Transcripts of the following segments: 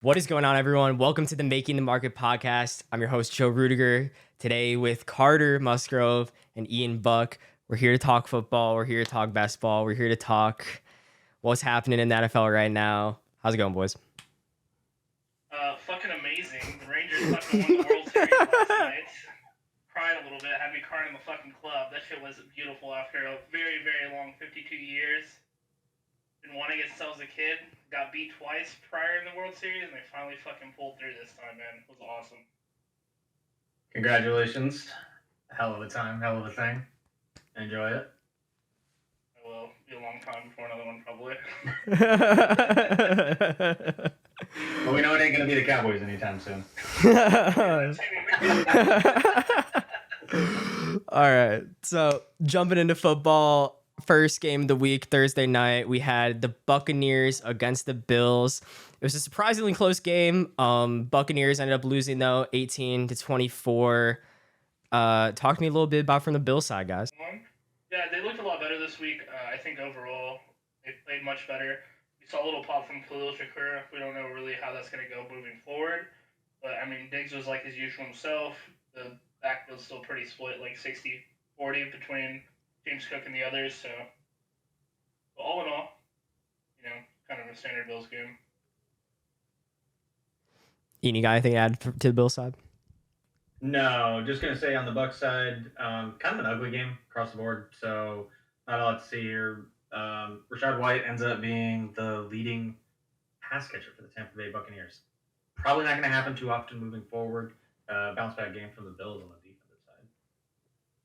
What is going on, everyone? Welcome to the Making the Market podcast. I'm your host, Joe Rudiger. Today with Carter Musgrove and Ian Buck. We're here to talk football. We're here to talk basketball. We're here to talk what's happening in the NFL right now. How's it going, boys? Fucking amazing. The Rangers fucking won the World Series last night. Cried a little bit, had me crying in the fucking club. That shit was beautiful after a very, very long 52 years. Been wanting it since I was a kid. Got beat twice prior in the World Series, and they finally fucking pulled through this time, man. It was awesome. Congratulations. Hell of a time, hell of a thing. Enjoy it. It will be a long time before another one, probably. But we know it ain't going to be the Cowboys anytime soon. All right. So jumping into football, first game of the week, Thursday night, we had the Buccaneers against the Bills. It was a surprisingly close game. Buccaneers ended up losing though, 18-24. Talk to me a little bit about from the Bills side, guys. Yeah, they looked a lot better this week. I think overall they played much better. We saw a little pop from Khalil Shakur. We don't know really how that's going to go moving forward. But, I mean, Diggs was like his usual himself. The backfield's still pretty split, like 60-40 between James Cook and the others. So, all in all, kind of a standard Bills game. Ian, you got anything to add to the Bills side? No, just going to say on the Bucs side, kind of an ugly game across the board. So, not a lot to see here. Rashad White ends up being the leading pass catcher for the Tampa Bay Buccaneers. Probably not going to happen too often moving forward. Bounce back game from the Bills on the defensive side.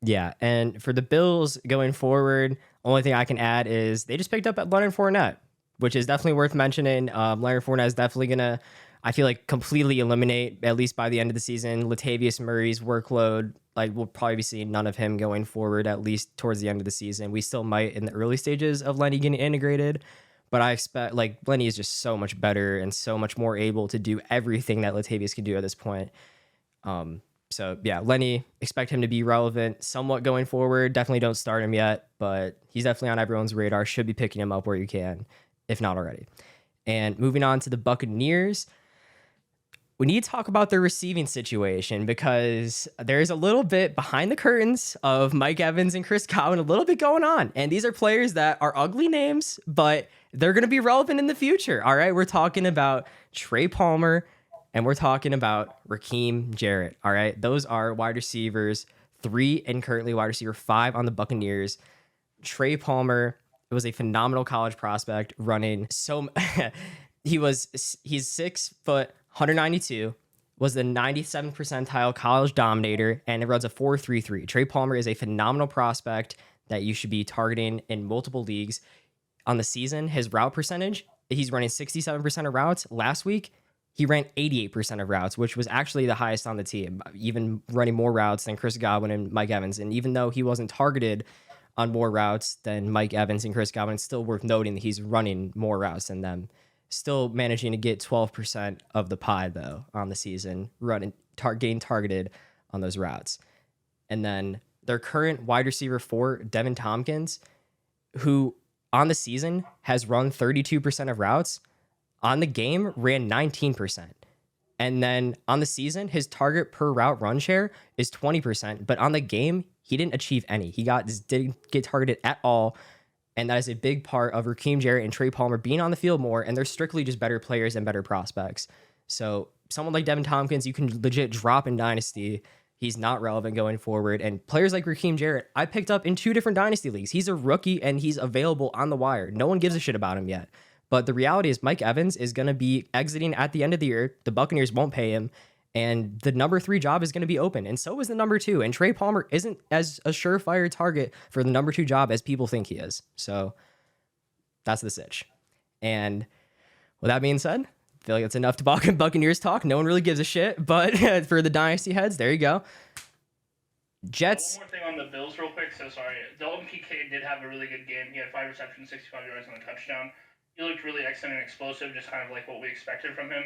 Yeah, and for the Bills going forward, only thing I can add is they just picked up at Leonard Fournette, which is definitely worth mentioning. Leonard Fournette is definitely going to, I feel like, completely eliminate, at least by the end of the season, Latavius Murray's workload. Like, we'll probably be seeing none of him going forward, at least towards the end of the season. We still might in the early stages of Lenny getting integrated, but I expect, like, Lenny is just so much better and so much more able to do everything that Latavius can do at this point. So, yeah, Lenny, expect him to be relevant somewhat going forward. Definitely don't start him yet, but he's definitely on everyone's radar. Should be picking him up where you can, if not already. And moving on to the Buccaneers, we need to talk about their receiving situation because there's a little bit behind the curtains of Mike Evans and Chris Godwin, a little bit going on. And these are players that are ugly names, but they're going to be relevant in the future. All right, we're talking about Trey Palmer and we're talking about Raheem Jarrett. All right, those are wide receivers 3 and currently wide receiver 5 on the Buccaneers. Trey Palmer was a phenomenal college prospect running so he's 6 foot 192, was the 97th percentile college dominator, and it runs a 4.33. Trey Palmer is a phenomenal prospect that you should be targeting in multiple leagues. On the season, his route percentage, he's running 67% of routes. Last week, he ran 88% of routes, which was actually the highest on the team, even running more routes than Chris Godwin and Mike Evans. And even though he wasn't targeted on more routes than Mike Evans and Chris Godwin, it's still worth noting that he's running more routes than them. Still managing to get 12% of the pie, though, on the season, getting targeted on those routes. And then their current wide receiver 4, Devin Tompkins, who on the season has run 32% of routes, on the game ran 19%. And then on the season, his target per route run share is 20%. But on the game, he didn't achieve any. Didn't get targeted at all. And that is a big part of Raheem Jarrett and Trey Palmer being on the field more, and they're strictly just better players and better prospects. So someone like Devin Tompkins, you can legit drop in Dynasty. He's not relevant going forward. And players like Raheem Jarrett, I picked up in 2 different Dynasty leagues. He's a rookie, and he's available on the wire. No one gives a shit about him yet. But the reality is Mike Evans is going to be exiting at the end of the year. The Buccaneers won't pay him. And the number 3 job is going to be open. And so is the number 2. And Trey Palmer isn't as a surefire target for the number 2 job as people think he is. So that's the sitch. And with that being said, I feel like that's enough to Buccaneers talk. No one really gives a shit. But for the Dynasty heads, there you go. Jets. One more thing on the Bills real quick. So sorry. Dalton Kincaid did have a really good game. He had 5 receptions, 65 yards, and a touchdown. He looked really excellent and explosive, just kind of like what we expected from him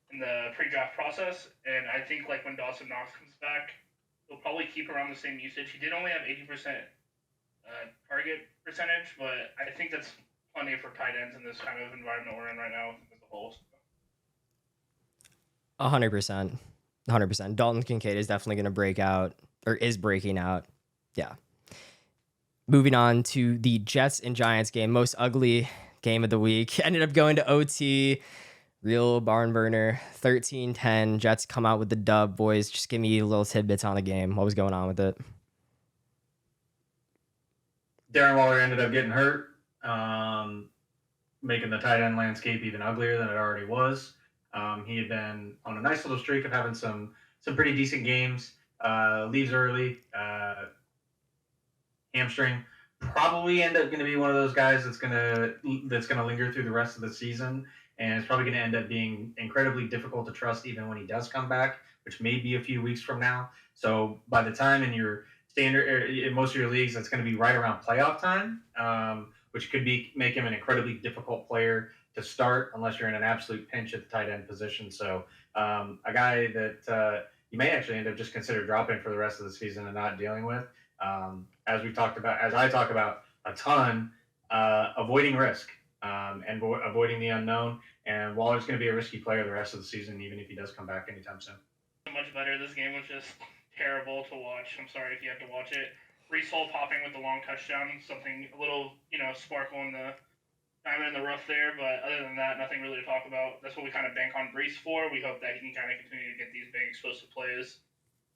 in the pre-draft process. And I think like when Dawson Knox comes back, he'll probably keep around the same usage. He did only have 80% target percentage, but I think that's plenty for tight ends in this kind of environment we're in right now as a whole. 100%. 100%. Dalton Kincaid is definitely going to break out, or is breaking out. Yeah. Moving on to the Jets and Giants game, most ugly game of the week. Ended up going to OT. Real barn burner, 13-10. Jets come out with the dub, boys. Just give me little tidbits on the game. What was going on with it? Darren Waller ended up getting hurt, making the tight end landscape even uglier than it already was. He had been on a nice little streak of having some pretty decent games. Leaves early, hamstring. Probably end up going to be one of those guys that's gonna linger through the rest of the season, and it's probably going to end up being incredibly difficult to trust even when he does come back, which may be a few weeks from now. So by the time in your standard in most of your leagues, that's going to be right around playoff time, which could make him an incredibly difficult player to start unless you're in an absolute pinch at the tight end position. So a guy that you may actually end up just consider dropping for the rest of the season and not dealing with. As I talk about a ton, avoiding risk and avoiding the unknown. And Waller's going to be a risky player the rest of the season, even if he does come back anytime soon. Much better. This game was just terrible to watch. I'm sorry if you have to watch it. Brees Hall popping with the long touchdown, something a little, sparkle in the diamond in the rough there. But other than that, nothing really to talk about. That's what we kind of bank on Brees for. We hope that he can kind of continue to get these big explosive plays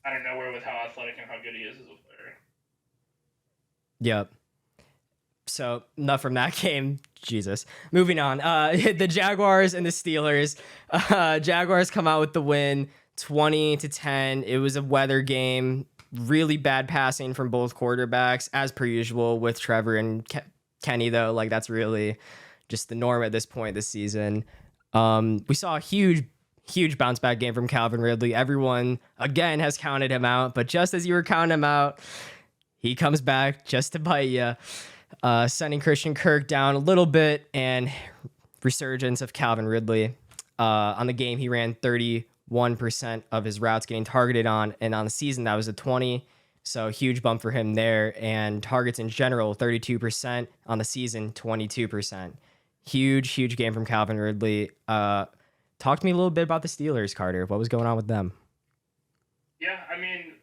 out of nowhere with how athletic and how good he is as a player. Yep. So enough from that game. Jesus. Moving on. The Jaguars and the Steelers. Jaguars come out with the win, 20-10. It was a weather game. Really bad passing from both quarterbacks, as per usual with Trevor and Kenny, though. Like, that's really just the norm at this point this season. We saw a huge bounce back game from Calvin Ridley. Everyone, again, has counted him out. But just as you were counting him out, he comes back just to bite you. Sending Christian Kirk down a little bit, and resurgence of Calvin Ridley. On the game, he ran 31% of his routes getting targeted on, and on the season, that was a 20. So huge bump for him there. And targets in general, 32%. On the season, 22%. Huge game from Calvin Ridley. Talk to me a little bit about the Steelers, Carter. What was going on with them? Yeah, I mean,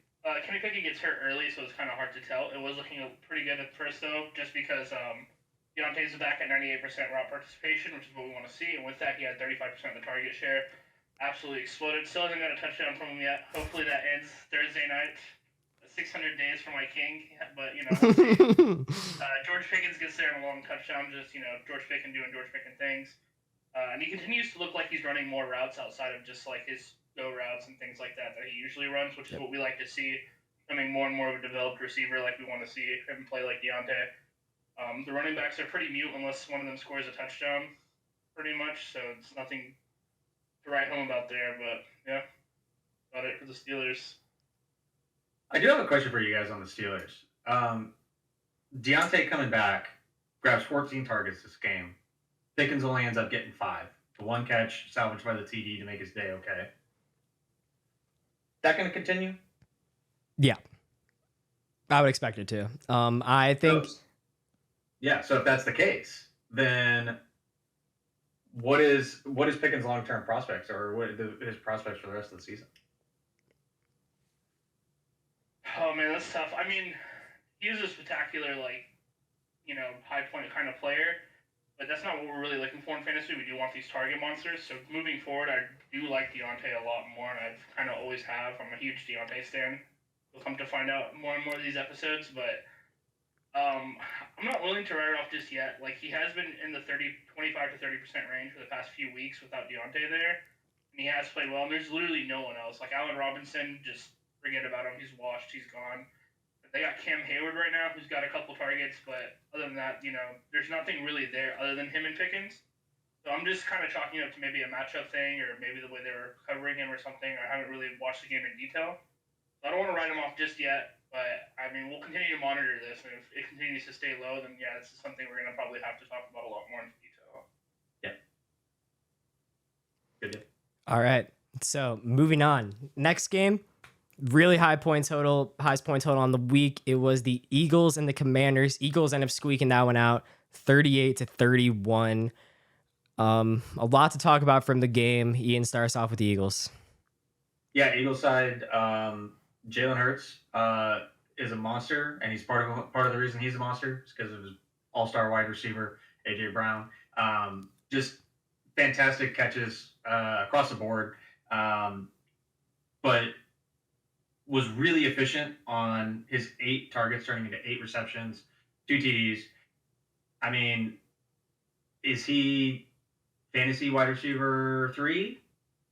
Kenny Pickett gets hurt early, so it's kind of hard to tell. It was looking pretty good at first, though, just because Deontay's back at 98% route participation, which is what we want to see. And with that, he had 35% of the target share. Absolutely exploded. Still hasn't got a touchdown from him yet. Hopefully that ends Thursday night. 600 days for my king. But, we'll see. George Pickens gets there in a long touchdown. Just, George Pickens doing George Pickens things. And he continues to look like he's running more routes outside of just, like, his go routes and things like that he usually runs, which is what we like to see, becoming more and more of a developed receiver like we want to see him play like Deontay. The running backs are pretty mute unless one of them scores a touchdown, pretty much, so it's nothing to write home about there, but yeah, about it for the Steelers. I do have a question for you guys on the Steelers. Deontay coming back, grabs 14 targets this game. Pickens only ends up getting 5. The one catch salvaged by the TD to make his day okay. That going to continue? Yeah, I would expect it to. I think. So if that's the case, then what is Pickens' long-term prospects, or what are his prospects for the rest of the season? Oh man, that's tough. I mean, he was a spectacular, high point kind of player. But that's not what we're really looking for in fantasy. We do want these target monsters. So moving forward, I do like Deontay a lot more, and I've kind of always have. I'm a huge Deontay stan. We'll come to find out more and more of these episodes, but I'm not willing to write it off just yet. Like, he has been in the 25 to 30% range for the past few weeks without Deontay there, and he has played well. And there's literally no one else. Like, Allen Robinson, just forget about him. He's washed. He's gone. They got Cam Hayward right now, who's got a couple targets, but other than that, there's nothing really there other than him and Pickens. So I'm just kind of chalking it up to maybe a matchup thing, or maybe the way they were covering him or something. I haven't really watched the game in detail. So I don't want to write him off just yet, but I mean, we'll continue to monitor this, and if it continues to stay low, then yeah, this is something we're going to probably have to talk about a lot more in detail. Yeah. Good. All right. So moving on. Next game. Really highest point total on the week. It was the Eagles and the Commanders. Eagles end up squeaking that one out, 38-31. A lot to talk about from the game. Ian, starts off with the Eagles. Yeah, Eagles side, Jalen Hurts is a monster, and he's part of the reason he's a monster is because of his all-star wide receiver AJ Brown. Just fantastic catches across the board, um, but was really efficient on his 8 targets, turning into 8 receptions, 2 TDs. I mean, is he fantasy wide receiver 3?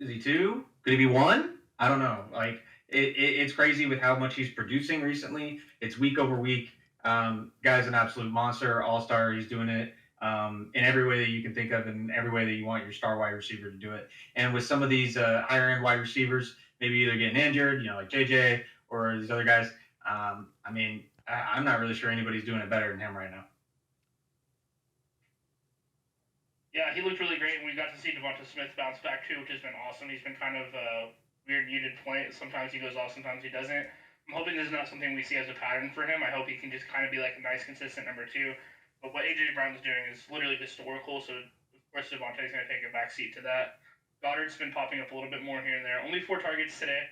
Is he 2? Could he be 1? I don't know. Like it's crazy with how much he's producing recently. It's week over week. Guy's an absolute monster, all star. He's doing it in every way that you can think of, and every way that you want your star wide receiver to do it. And with some of these higher end wide receivers, maybe either getting injured, like JJ or these other guys. I mean, I'm not really sure anybody's doing it better than him right now. Yeah, he looked really great, and we got to see Devonta Smith bounce back too, which has been awesome. He's been kind of a weird muted point. Sometimes he goes off, sometimes he doesn't. I'm hoping this is not something we see as a pattern for him. I hope he can just kind of be like a nice, consistent number 2. But what AJ Brown is doing is literally historical. So of course Devontae's going to take a backseat to that. Goddard's been popping up a little bit more here and there. Only 4 targets today.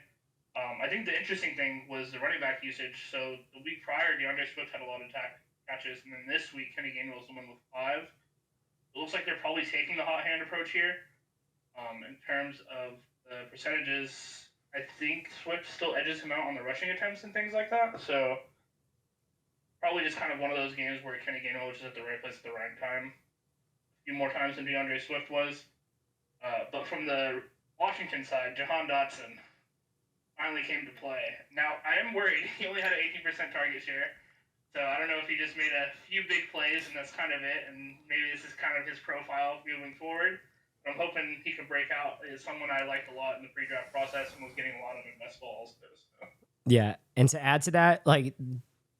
I think the interesting thing was the running back usage. So the week prior, DeAndre Swift had a lot of catches, and then this week Kenny Gainwell was the one with 5. It looks like they're probably taking the hot hand approach here. In terms of the percentages, I think Swift still edges him out on the rushing attempts and things like that. So probably just kind of one of those games where Kenny Gainwell was just at the right place at the right time. A few more times than DeAndre Swift was. But from the Washington side, Jahan Dotson finally came to play. Now, I am worried. He only had an 18% target share. So I don't know if he just made a few big plays and that's kind of it, and maybe this is kind of his profile moving forward. But I'm hoping he can break out. Is someone I liked a lot in the pre-draft process and was getting a lot of invest balls. So. Yeah, and to add to that, like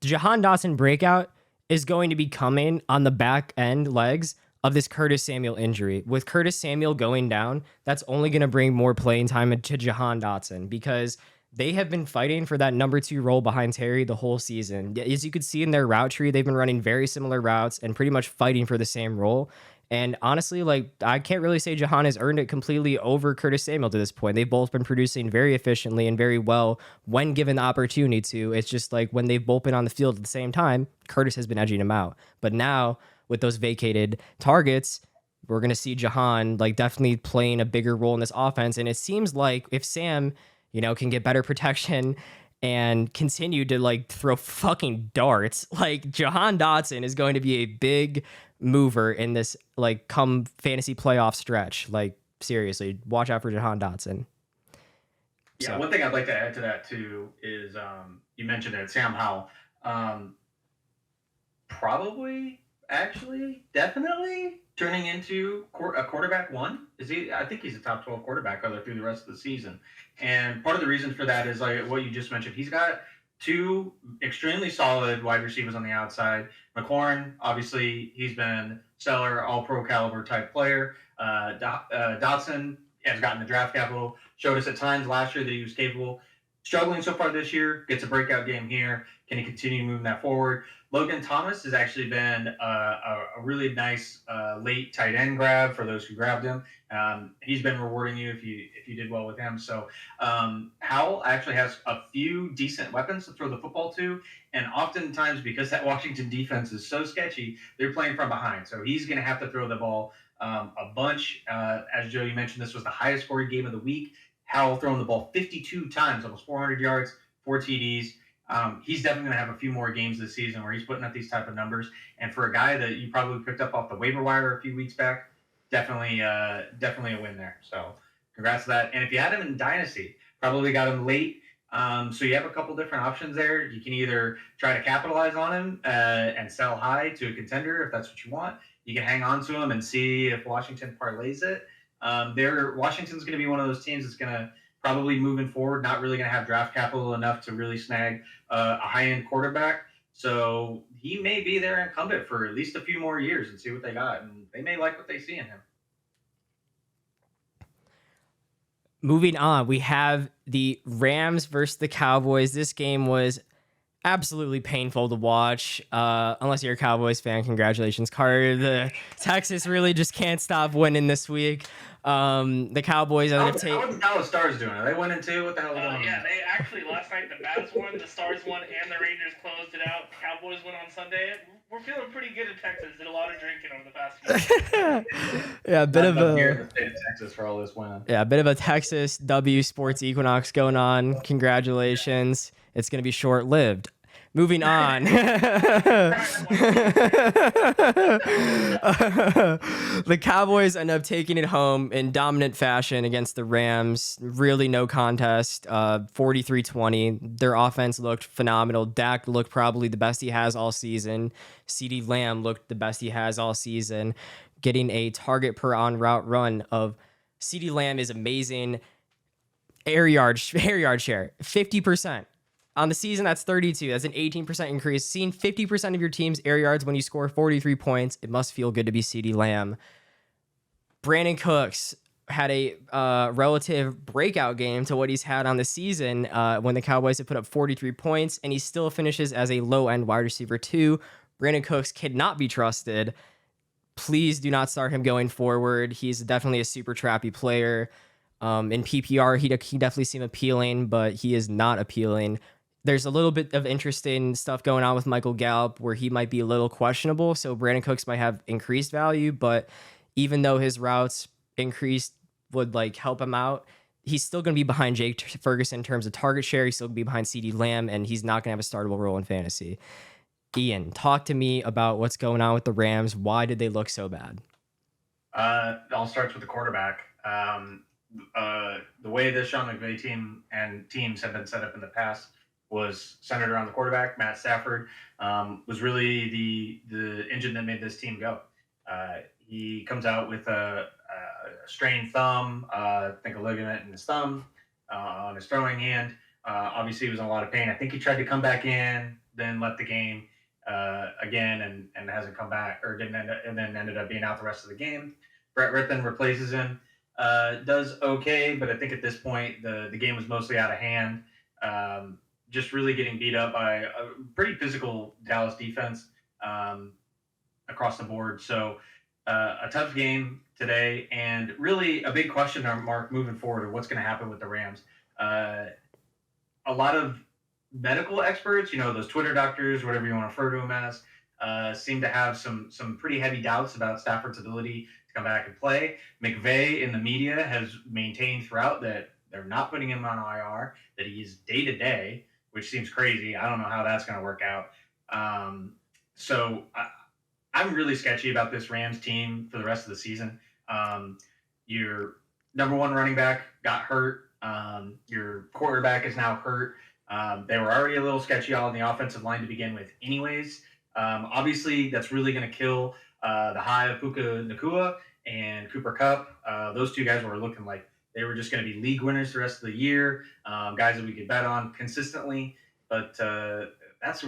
Jahan Dotson breakout is going to be coming on the back end legs of this Curtis Samuel injury. With Curtis Samuel going down, that's only going to bring more playing time to Jahan Dotson because they have been fighting for that number 2 role behind Terry the whole season. As you could see in their route tree, they've been running very similar routes and pretty much fighting for the same role. And honestly, like I can't really say Jahan has earned it completely over Curtis Samuel to this point. They've both been producing very efficiently and very well when given the opportunity to. It's just like when they've both been on the field at the same time, Curtis has been edging him out. But now with those vacated targets, we're gonna see Jahan like definitely playing a bigger role in this offense. And it seems like if Sam can get better protection and continue to like throw fucking darts, like Jahan Dotson is going to be a big mover in this like come fantasy playoff stretch. Like seriously, watch out for Jahan Dotson. Yeah, So one thing I'd like to add to that too is you mentioned it, Sam Howell. Probably, actually, definitely turning into a quarterback 1. Is he? I think he's a top 12 quarterback through the rest of the season. And part of the reason for that is like what you just mentioned. He's got 2 extremely solid wide receivers on the outside. McLaurin, obviously, he's been stellar, all-pro caliber type player. Dotson has gotten the draft capital, showed us at times last year that he was capable. Struggling so far this year, gets a breakout game here. Can he continue moving that forward? Logan Thomas has actually been a really nice late tight end grab for those who grabbed him. He's been rewarding you if you did well with him. So Howell actually has a few decent weapons to throw the football to, and oftentimes because that Washington defense is so sketchy, they're playing from behind. So he's going to have to throw the ball a bunch. As Joe, you mentioned, this was the highest scoring game of the week. Howell throwing the ball 52 times, almost 400 yards, 4 TDs. He's definitely going to have a few more games this season where he's putting up these type of numbers. And for a guy that you probably picked up off the waiver wire a few weeks back, definitely a win there. So congrats to that. And if you had him in Dynasty, probably got him late. So you have a couple different options there. You can either try to capitalize on him and sell high to a contender if that's what you want. You can hang on to him and see if Washington parlays it. Washington's going to be one of those teams that's going to probably moving forward, not really going to have draft capital enough to really snag a high-end quarterback. So he may be their incumbent for at least a few more years and see what they got. And they may like what they see in him. moving on, we have the Rams versus the Cowboys. This game was absolutely painful to watch. Unless you're a Cowboys fan, congratulations, Carter. The Texas really just can't stop winning this week. The Cowboys ended up How are the Dallas Stars doing? Are they winning too? What the hell is going on? Yeah, they actually last night the Mavs won, the Stars won, and the Rangers closed it out. Cowboys won on Sunday. We're feeling pretty good in Texas. Did a lot of drinking over the past few days. Yeah, a bit of Here in a the state of Texas for all this winning. yeah, a bit of a Texas W Sports Equinox going on. Congratulations. It's going to be short lived. Moving on. The Cowboys end up taking it home in dominant fashion against the Rams. Really no contest. 43-20. Their offense looked phenomenal. Dak looked probably the best he has all season. CeeDee Lamb looked the best he has all season. Getting a target per on route run of CeeDee Lamb is amazing. Air yard share, 50%. On the season, that's 32. That's an 18% increase. Seeing 50% of your team's air yards when you score 43 points, it must feel good to be CeeDee Lamb. Brandon Cooks had a relative breakout game to what he's had on the season when the Cowboys have put up 43 points, and he still finishes as a low-end wide receiver 2. Brandon Cooks cannot be trusted. Please do not start him going forward. He's definitely a super trappy player. In PPR, he definitely seemed appealing, but he is not appealing. There's a little bit of interesting stuff going on with Michael Gallup where he might be a little questionable. So Brandon Cooks might have increased value, but even though his routes increased would like help him out, he's still going to be behind Jake Ferguson in terms of target share. He's still going to be behind CeeDee Lamb, and he's not going to have a startable role in fantasy. Ian, talk to me about what's going on with the Rams. Why did they look so bad? It all starts with the quarterback. The way the Sean McVay team and teams have been set up in the past was centered around the quarterback. Matt Stafford was really the engine that made this team go. He comes out with a strained thumb, I think a ligament in his thumb, on his throwing hand. Obviously, he was in a lot of pain. I think he tried to come back in, then left the game again, and hasn't come back, or didn't end up, and then ended up being out the rest of the game. Brett Rippon replaces him. Does okay, but I think at this point the game was mostly out of hand. Just really getting beat up by a pretty physical Dallas defense across the board. So a tough game today, and really a big question mark moving forward of what's going to happen with the Rams. A lot of medical experts, those Twitter doctors, whatever you want to refer to them as, seem to have some pretty heavy doubts about Stafford's ability to come back and play. McVay in the media has maintained throughout that they're not putting him on IR, that he is day to day, which seems crazy. I don't know how that's going to work out. So I'm really sketchy about this Rams team for the rest of the season. Your number one running back got hurt. Your quarterback is now hurt. They were already a little sketchy on the offensive line to begin with anyways. Obviously, that's really going to kill the high of Puka Nacua and Cooper Kupp. Those two guys were looking like they were just going to be league winners the rest of the year, guys that we could bet on consistently. But that's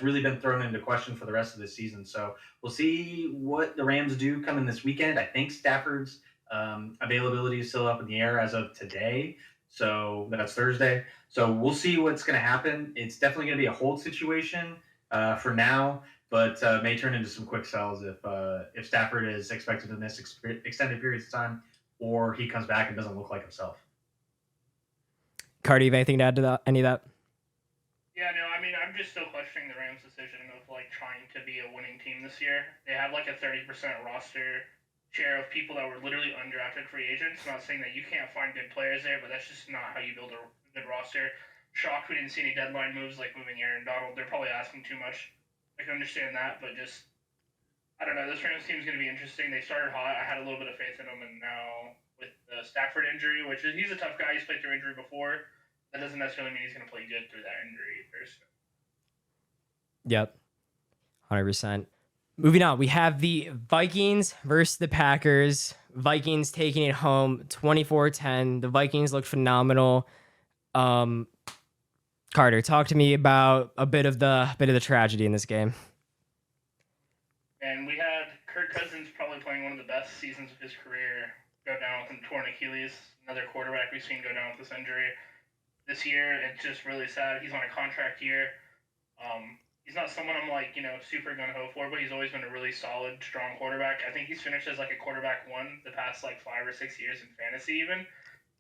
really been thrown into question for the rest of the season. So we'll see what the Rams do coming this weekend. I think Stafford's availability is still up in the air as of today. So that's Thursday. So we'll see what's going to happen. It's definitely going to be a hold situation for now, but may turn into some quick sells if Stafford is expected to miss extended periods of time, or he comes back and doesn't look like himself. Cardi, you have anything to add to that? Any of that? Yeah, no, I mean, I'm just still questioning the Rams' decision of, trying to be a winning team this year. They have, a 30% roster share of people that were literally undrafted free agents. I'm not saying that you can't find good players there, but that's just not how you build a good roster. Shocked we didn't see any deadline moves like moving Aaron Donald. They're probably asking too much. I can understand that, but just, I don't know. This Rams team is going to be interesting. They started hot. I had a little bit of faith in them, and now with the Stafford injury, he's a tough guy. He's played through injury before. That doesn't necessarily mean he's going to play good through that injury either. So. Yep, 100%. Moving on, we have the Vikings versus the Packers. Vikings taking it home 24-10. The Vikings look phenomenal. Carter, talk to me about a bit of the tragedy in this game. And we had Kirk Cousins probably playing one of the best seasons of his career go down with a torn Achilles. Another quarterback we've seen go down with this injury this year. It's just really sad. He's on a contract year. he's not someone I'm like, super gun ho for, but he's always been a really solid, strong quarterback. I think he's finished as like a quarterback one the past like 5 or 6 years in fantasy even.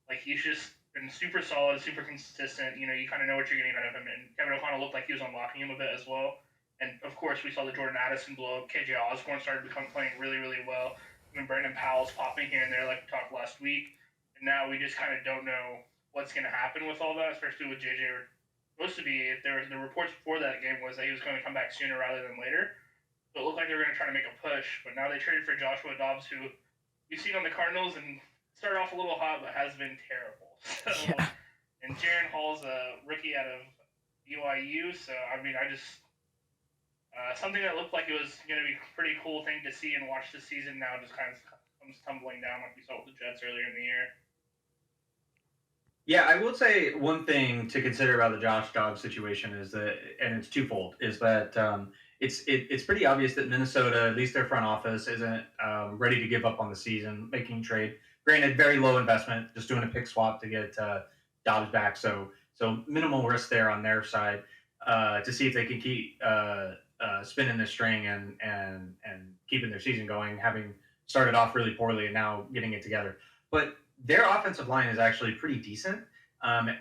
Like he's just been super solid, super consistent. You kind of know what you're getting out of him. And Kevin O'Connell looked like he was unlocking him a bit as well. And of course, we saw the Jordan Addison blow up. KJ Osborne started playing really, really well. Even Brandon Powell's popping here and there, like we talked last week. And now we just kind of don't know what's going to happen with all that, especially with JJ. Supposed to be, if there was the reports before that game was that he was going to come back sooner rather than later. So it looked like they were going to try to make a push, but now they traded for Joshua Dobbs, who we've seen on the Cardinals and started off a little hot, but has been terrible. So, Yeah. and Jaron Hall's a rookie out of BYU, so I mean, I just something that looked like it was going to be a pretty cool thing to see and watch this season now just kind of comes tumbling down like we saw with the Jets earlier in the year. Yeah, I will say one thing to consider about the Josh Dobbs situation is that, and it's twofold, is that it's pretty obvious that Minnesota, at least their front office, isn't ready to give up on the season, making a trade. Granted, very low investment, just doing a pick swap to get Dobbs back, so minimal risk there on their side to see if they can keep spinning the string and keeping their season going, having started off really poorly and now getting it together. But their offensive line is actually pretty decent,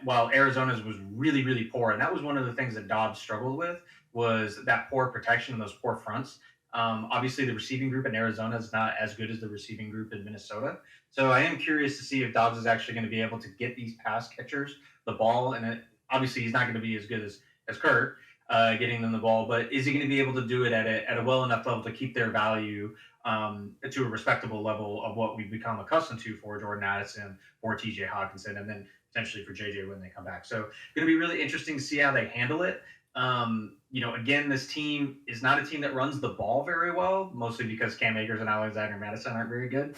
while Arizona's was really, really poor. And that was one of the things that Dobbs struggled with was that poor protection and those poor fronts. Obviously, the receiving group in Arizona is not as good as the receiving group in Minnesota. So I am curious to see if Dobbs is actually going to be able to get these pass catchers the ball. And obviously, he's not going to be as good as Kurt getting them the ball, but is he going to be able to do it at a well enough level to keep their value to a respectable level of what we've become accustomed to for Jordan Addison, for TJ Hawkinson, and then potentially for JJ when they come back. So going to be really interesting to see how they handle it. Again, this team is not a team that runs the ball very well, mostly because Cam Akers and Alexander Madison aren't very good.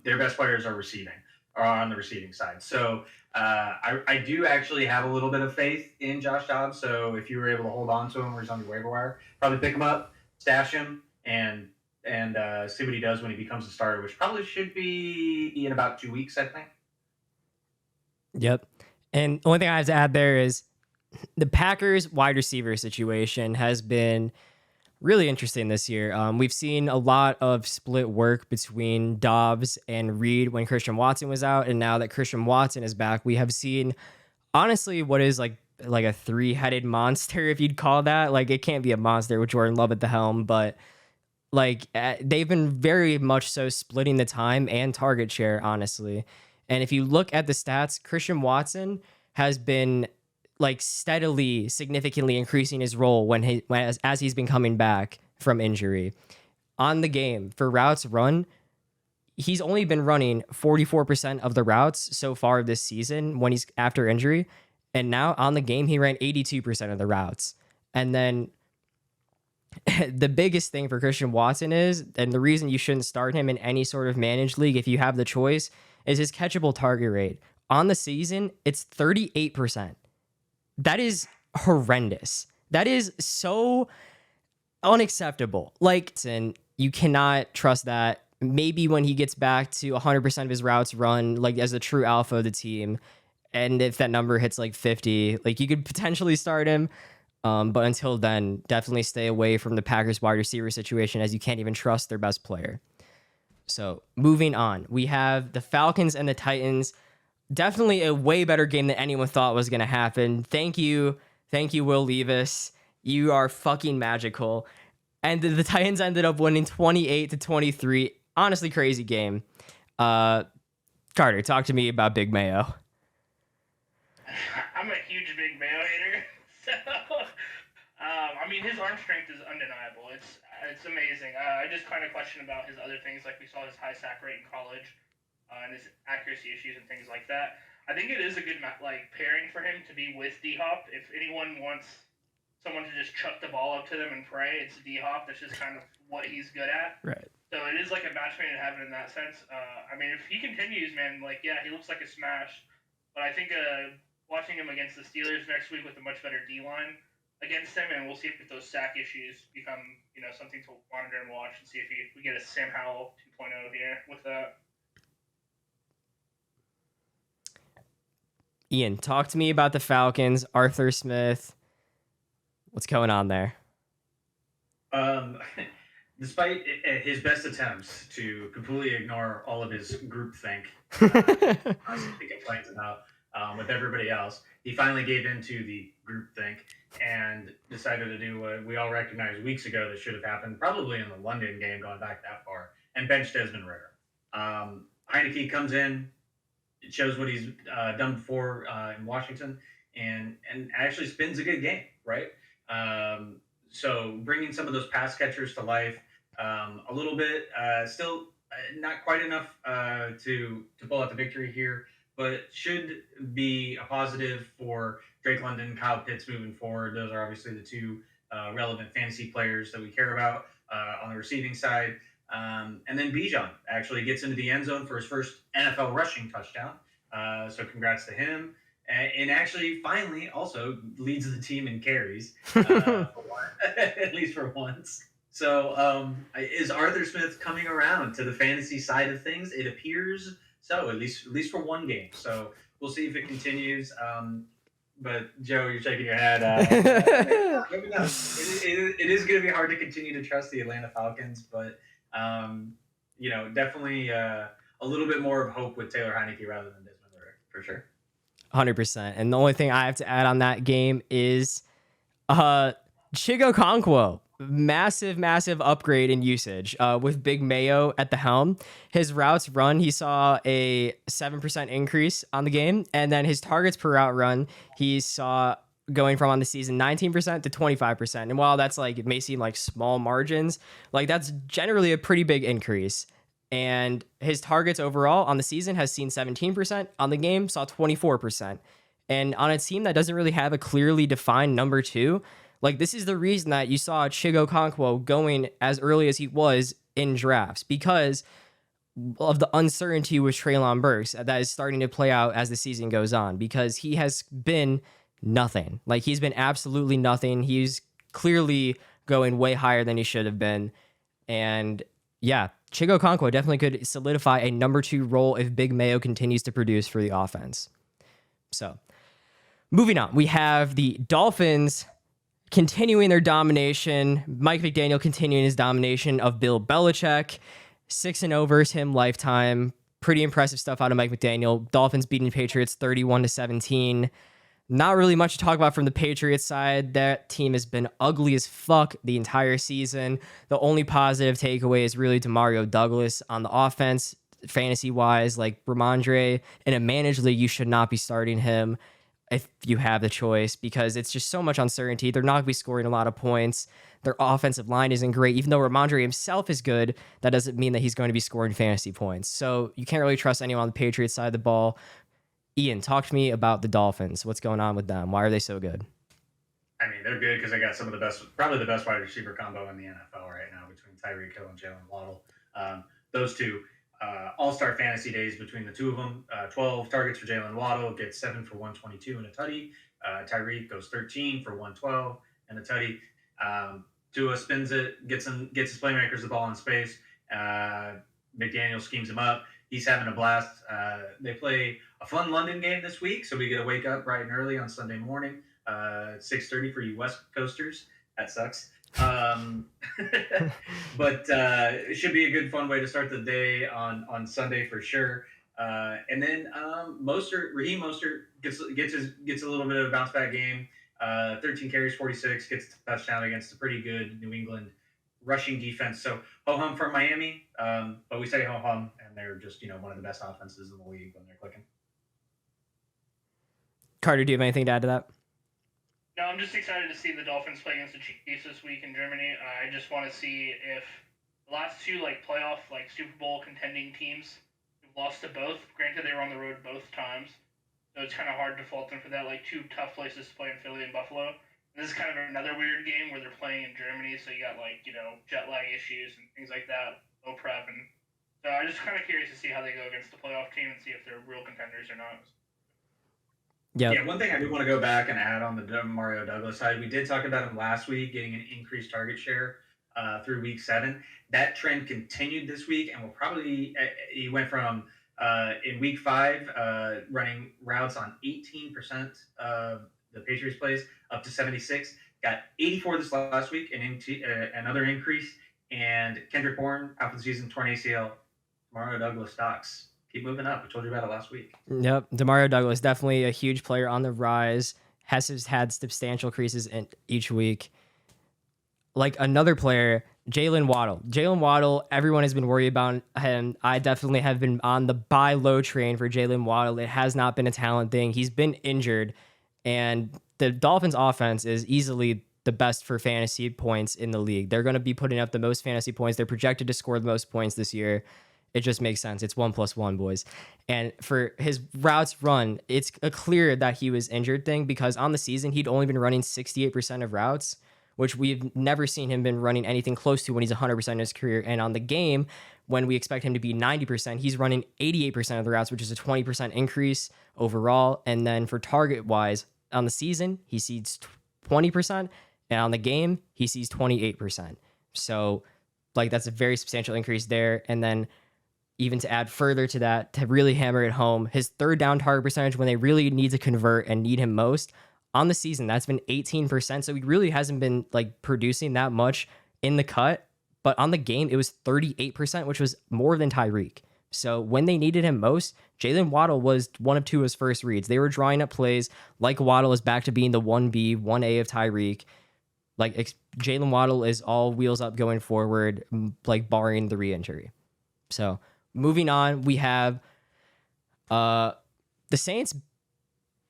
Their best players are on the receiving side. So I do actually have a little bit of faith in Josh Dobbs. So if you were able to hold on to him or he's on the waiver wire, probably pick him up, stash him, and see what he does when he becomes a starter, which probably should be in about 2 weeks, I think. Yep. And the only thing I have to add there is the Packers wide receiver situation has been really interesting this year. We've seen a lot of split work between Dobbs and Reed when Christian Watson was out, and now that Christian Watson is back, we have seen honestly what is like a three-headed monster, if you'd call that. Like, it can't be a monster with Jordan Love at the helm, but like they've been very much so splitting the time and target share, honestly. And if you look at the stats, Christian Watson has been like steadily, significantly increasing his role as he's been coming back from injury. On the game for routes run, he's only been running 44% of the routes so far this season when he's after injury. And now on the game, he ran 82% of the routes. And then the biggest thing for Christian Watson is, and the reason you shouldn't start him in any sort of managed league if you have the choice, is his catchable target rate. On the season, it's 38%. That is horrendous. That is so unacceptable. Like, and you cannot trust that. Maybe when he gets back to 100% of his routes run, like as a true alpha of the team, and if that number hits like 50, like you could potentially start him. But until then, definitely stay away from the Packers wide receiver situation, as you can't even trust their best player. So moving on, we have the Falcons and the Titans. Definitely a way better game than anyone thought was going to happen. Thank you, Will Levis. You are fucking magical. And the Titans ended up winning 28-23. Honestly, crazy game. Carter, talk to me about Big Mayo. I'm a huge Big Mayo hater. So, I mean, his arm strength is undeniable. It's amazing. I just kind of question about his other things, like we saw his high sack rate in college, and his accuracy issues and things like that. I think it is a good pairing for him to be with D-Hop. If anyone wants someone to just chuck the ball up to them and pray, it's D-Hop. That's just kind of what he's good at. Right. So it is like a match made in heaven in that sense. I mean, if he continues, man, he looks like a smash. But I think watching him against the Steelers next week with a much better D-line against him, and we'll see if those sack issues become, something to monitor and watch, and see if we get a Sam Howell 2.0 here with that. Ian, talk to me about the Falcons, Arthur Smith. What's going on there? Um, despite his best attempts to completely ignore all of his groupthink that he constantly complains about with everybody else, he finally gave in to the groupthink and decided to do what we all recognized weeks ago that should have happened, probably in the London game, going back that far, and bench Desmond Ritter. Heineke comes in, it shows what he's done before in Washington, and actually spins a good game, right? Um, so bringing some of those pass catchers to life, a little bit, still not quite enough to pull out the victory here, but should be a positive for Drake London, Kyle Pitts moving forward. Those are obviously the two relevant fantasy players that we care about on the receiving side. And then Bijan actually gets into the end zone for his first NFL rushing touchdown. So congrats to him. And actually, finally, also leads the team in carries, at least for once. So is Arthur Smith coming around to the fantasy side of things? It appears so, at least for one game. So we'll see if it continues. But Joe, you're shaking your head. Maybe not. It is going to be hard to continue to trust the Atlanta Falcons, but definitely a little bit more of hope with Taylor Heineke rather than Desmond Ritter, for sure. 100%. And the only thing I have to add on that game is Chigo Okonkwo. Massive upgrade in usage with Big Mayo at the helm. His routes run, he saw a 7% increase on the game. And then his targets per route run, he saw going from on the season 19% to 25%. And while that's like, it may seem like small margins, like that's generally a pretty big increase. And his targets overall on the season has seen 17%. On the game, saw 24%. And on a team that doesn't really have a clearly defined number two, like this is the reason that you saw Chigo Okonkwo going as early as he was in drafts, because of the uncertainty with Treylon Burks that is starting to play out as the season goes on, because he has been nothing. Like he's been absolutely nothing. He's clearly going way higher than he should have been. And yeah, Chigo Okonkwo definitely could solidify a number two role if Big Mayo continues to produce for the offense. So moving on, we have the Dolphins continuing their domination. Mike McDaniel continuing his domination of Bill Belichick. 6-0 versus him lifetime. Pretty impressive stuff out of Mike McDaniel. Dolphins beating Patriots 31-17. Not really much to talk about from the Patriots side. That team has been ugly as fuck the entire season. The only positive takeaway is really Demario Douglas on the offense, fantasy-wise. Like Ramondre, in a managed league, you should not be starting him if you have the choice, because it's just so much uncertainty. They're not going to be scoring a lot of points. Their offensive line isn't great. Even though Ramondre himself is good, that doesn't mean that he's going to be scoring fantasy points. So you can't really trust anyone on the Patriots side of the ball. Ian, talk to me about the Dolphins. What's going on with them? Why are they so good? I mean, they're good because they got some of the best, probably the best wide receiver combo in the NFL right now between Tyreek Hill and Jalen Waddle. Those two, all-star fantasy days between the two of them. 12 targets for Jalen Waddle, gets 7 for 122 and a tutty. Tyreek goes 13 for 112 and a tutty. Tua spins it, gets his playmakers the ball in space. McDaniel schemes him up. He's having a blast. They play a fun London game this week, so we get to wake up bright and early on Sunday morning, 6:30 for you West Coasters. That sucks. But it should be a good, fun way to start the day on Sunday for sure. And then Raheem Mostert gets a little bit of a bounce back game. 13 carries, 46, gets a touchdown against a pretty good New England rushing defense. So ho-hum from Miami, but we say ho-hum, and they're just one of the best offenses in the league when they're clicking. Carter, do you have anything to add to that? No, I'm just excited to see the Dolphins play against the Chiefs this week in Germany. I just want to see if the last two playoff Super Bowl contending teams who've lost to both. Granted, they were on the road both times, so it's kind of hard to fault them for that. Two tough places to play in Philly and Buffalo. This is kind of another weird game where they're playing in Germany, so you got jet lag issues and things like that, low prep, and so I'm just kind of curious to see how they go against the playoff team and see if they're real contenders or not. Yeah, one thing I do want to go back and add on the Mario Douglas side, we did talk about him last week getting an increased target share through week 7. That trend continued this week, and he went from in week 5 running routes on 18% of the Patriots plays up to 76. got 84 this last week, another increase. And Kendrick Bourne out for the season, torn ACL. Mario Douglas stocks keep moving up. I told you about it last week. Yep, Demario Douglas definitely a huge player on the rise. Has had substantial increases in each week. Like another player, Jalen Waddle. Jalen Waddle, everyone has been worried about him. I definitely have been on the buy low train for Jalen Waddle. It has not been a talent thing. He's been injured, and the Dolphins' offense is easily the best for fantasy points in the league. They're going to be putting up the most fantasy points. They're projected to score the most points this year. It just makes sense. It's 1+1, boys. And for his routes run, it's a clear that he was injured thing because on the season, he'd only been running 68% of routes, which we've never seen him been running anything close to when he's 100% in his career. And on the game, when we expect him to be 90%, he's running 88% of the routes, which is a 20% increase overall. And then for target wise, on the season, he sees 20%, and on the game, he sees 28%. So, like, that's a very substantial increase there. And then even to add further to that, to really hammer it home, his third down target percentage when they really need to convert and need him most on the season, that's been 18%. So he really hasn't been like producing that much in the cut, but on the game, it was 38%, which was more than Tyreek. So when they needed him most, Jalen Waddle was one of two of his first reads. They were drawing up plays like Waddle is back to being the 1B, 1A of Tyreek. Like Jalen Waddle is all wheels up going forward, like barring the re-injury. So moving on, we have the Saints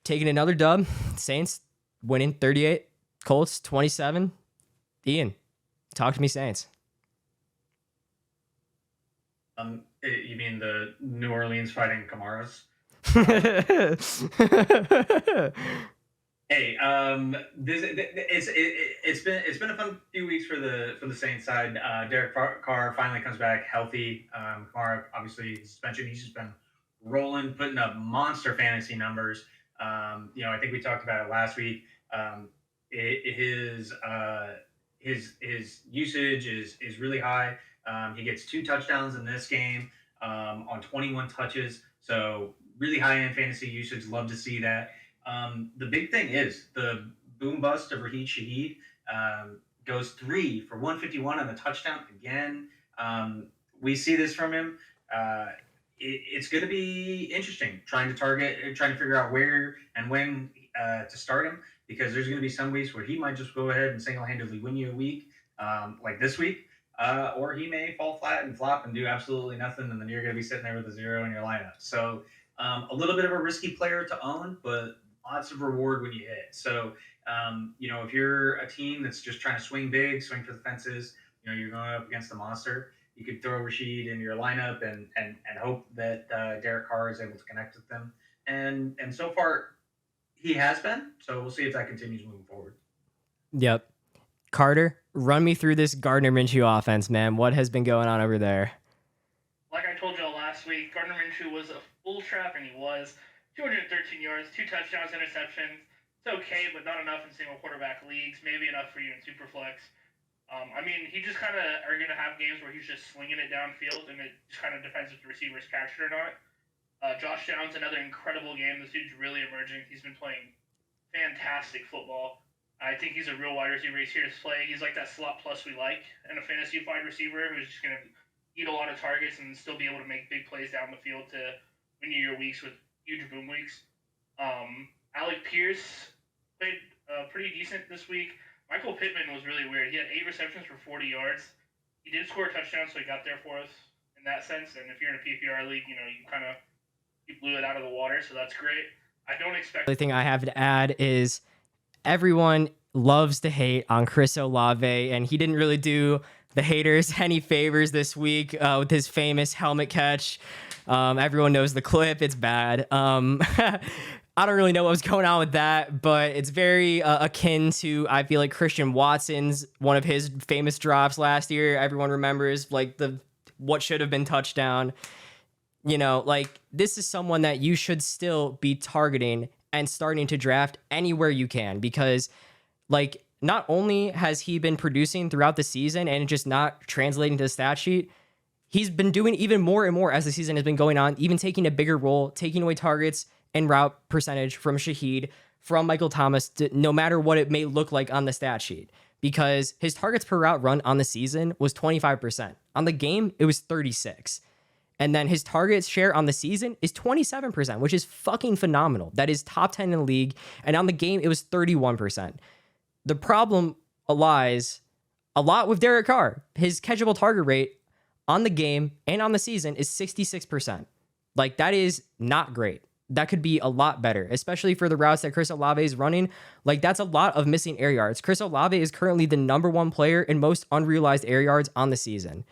taking another dub. Saints winning 38, Colts 27. Ian, talk to me, Saints. You mean the New Orleans Fighting Camaros? Hey, it's been a fun few weeks for the Saints side. Derek Carr finally comes back healthy. Kamara obviously suspension. He's just been rolling, putting up monster fantasy numbers. I think we talked about it last week. His usage is really high. He gets 2 touchdowns in this game on 21 touches. So really high end fantasy usage. Love to see that. The big thing is the boom bust of Raheem Shaheed goes 3 for 151 on the touchdown again. We see this from him. It's going to be interesting trying to figure out where and when to start him, because there's going to be some weeks where he might just go ahead and single-handedly win you a week, like this week, or he may fall flat and flop and do absolutely nothing, and then you're going to be sitting there with a 0 in your lineup. So a little bit of a risky player to own, but lots of reward when you hit. So, if you're a team that's just trying to swing big, swing for the fences, you're going up against the monster, you could throw Rashid in your lineup and hope that Derek Carr is able to connect with them. And so far, he has been. So we'll see if that continues moving forward. Yep. Carter, run me through this Gardner Minshew offense, man. What has been going on over there? Like I told y'all last week, Gardner Minshew was a full trap, and he was. 213 yards, 2 touchdowns, interceptions. It's okay, but not enough in single quarterback leagues. Maybe enough for you in Superflex. He just kind of are going to have games where he's just swinging it downfield, and it just kind of depends if the receivers catch it or not. Josh Downs, another incredible game. This dude's really emerging. He's been playing fantastic football. I think he's a real wide receiver. He's here to play. He's like that slot plus we like, and a fantasy wide receiver who's just going to eat a lot of targets and still be able to make big plays down the field to win you your weeks with huge boom weeks. Alec Pierce played pretty decent this week. Michael Pittman was really weird. He had 8 receptions for 40 yards. He did score a touchdown, so he got there for us in that sense. And if you're in a PPR league, you blew it out of the water, so that's great. I don't expect. The thing I have to add is everyone loves to hate on Chris Olave, and he didn't really do the haters any favors this week with his famous helmet catch. Everyone knows the clip. It's bad. I don't really know what was going on with that, but it's very akin to, I feel like, Christian Watson's, one of his famous drops last year. Everyone remembers like what should have been touchdown. This is someone that you should still be targeting and starting to draft anywhere you can, because not only has he been producing throughout the season and just not translating to the stat sheet, he's been doing even more and more as the season has been going on, even taking a bigger role, taking away targets and route percentage from Shaheed, from Michael Thomas, no matter what it may look like on the stat sheet, because his targets per route run on the season was 25%. On the game, it was 36. And then his target share on the season is 27%, which is fucking phenomenal. That is top 10 in the league. And on the game, it was 31%. The problem lies a lot with Derek Carr. His catchable target rate on the game and on the season is 66%. Like, that is not great. That could be a lot better, especially for the routes that Chris Olave is running. Like, that's a lot of missing air yards. Chris Olave is currently the number one player in most unrealized air yards on the season.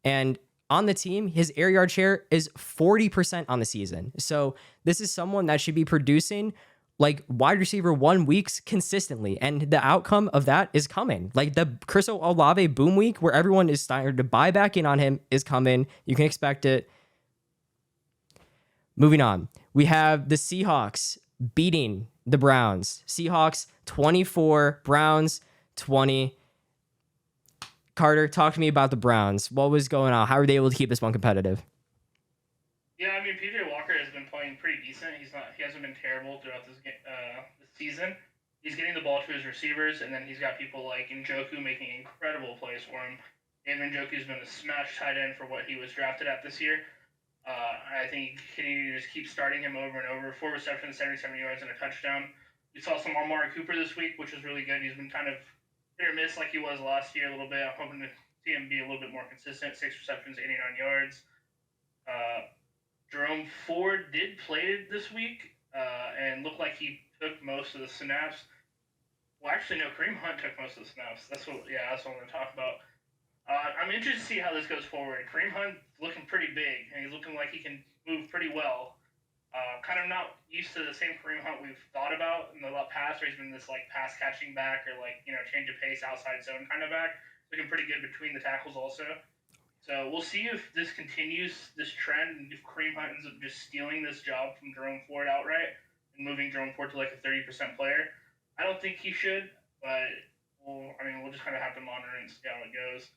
And on the team, his air yard share is 40% on the season. So this is someone that should be producing like wide receiver 1 weeks consistently. And the outcome of that is coming. Like, the Chris Olave boom week where everyone is starting to buy back in on him is coming. You can expect it. Moving on, we have the Seahawks beating the Browns. Seahawks 24, Browns 20. Carter, talk to me about the Browns. What was going on? How were they able to keep this one competitive? Yeah, I mean, PJ Walker has been playing pretty decent. He hasn't been terrible throughout this season. He's getting the ball to his receivers, and then he's got people like Njoku making incredible plays for him. And Njoku's been a smash tight end for what he was drafted at this year. I think he can just keep starting him over and over. 4 receptions, 77 yards, and a touchdown. We saw some Amari Cooper this week, which was really good. He's been kind of hit or miss like he was last year a little bit. I'm hoping to see him be a little bit more consistent. 6 receptions, 89 yards. Jerome Ford did play this week and looked like he took most of the snaps. Well, actually, no, Kareem Hunt took most of the snaps. That's what I'm going to talk about. I'm interested to see how this goes forward. Kareem Hunt looking pretty big, and he's looking like he can move pretty well. Kind of not used to the same Kareem Hunt we've thought about in the past, where he's been this like pass catching back or like change of pace outside zone kind of back. Looking pretty good between the tackles also. So we'll see if this continues this trend, and if Kareem Hunt ends up just stealing this job from Jerome Ford outright and moving Jerome Ford to like a 30% player. I don't think he should, but we'll just kind of have to monitor and see how it goes.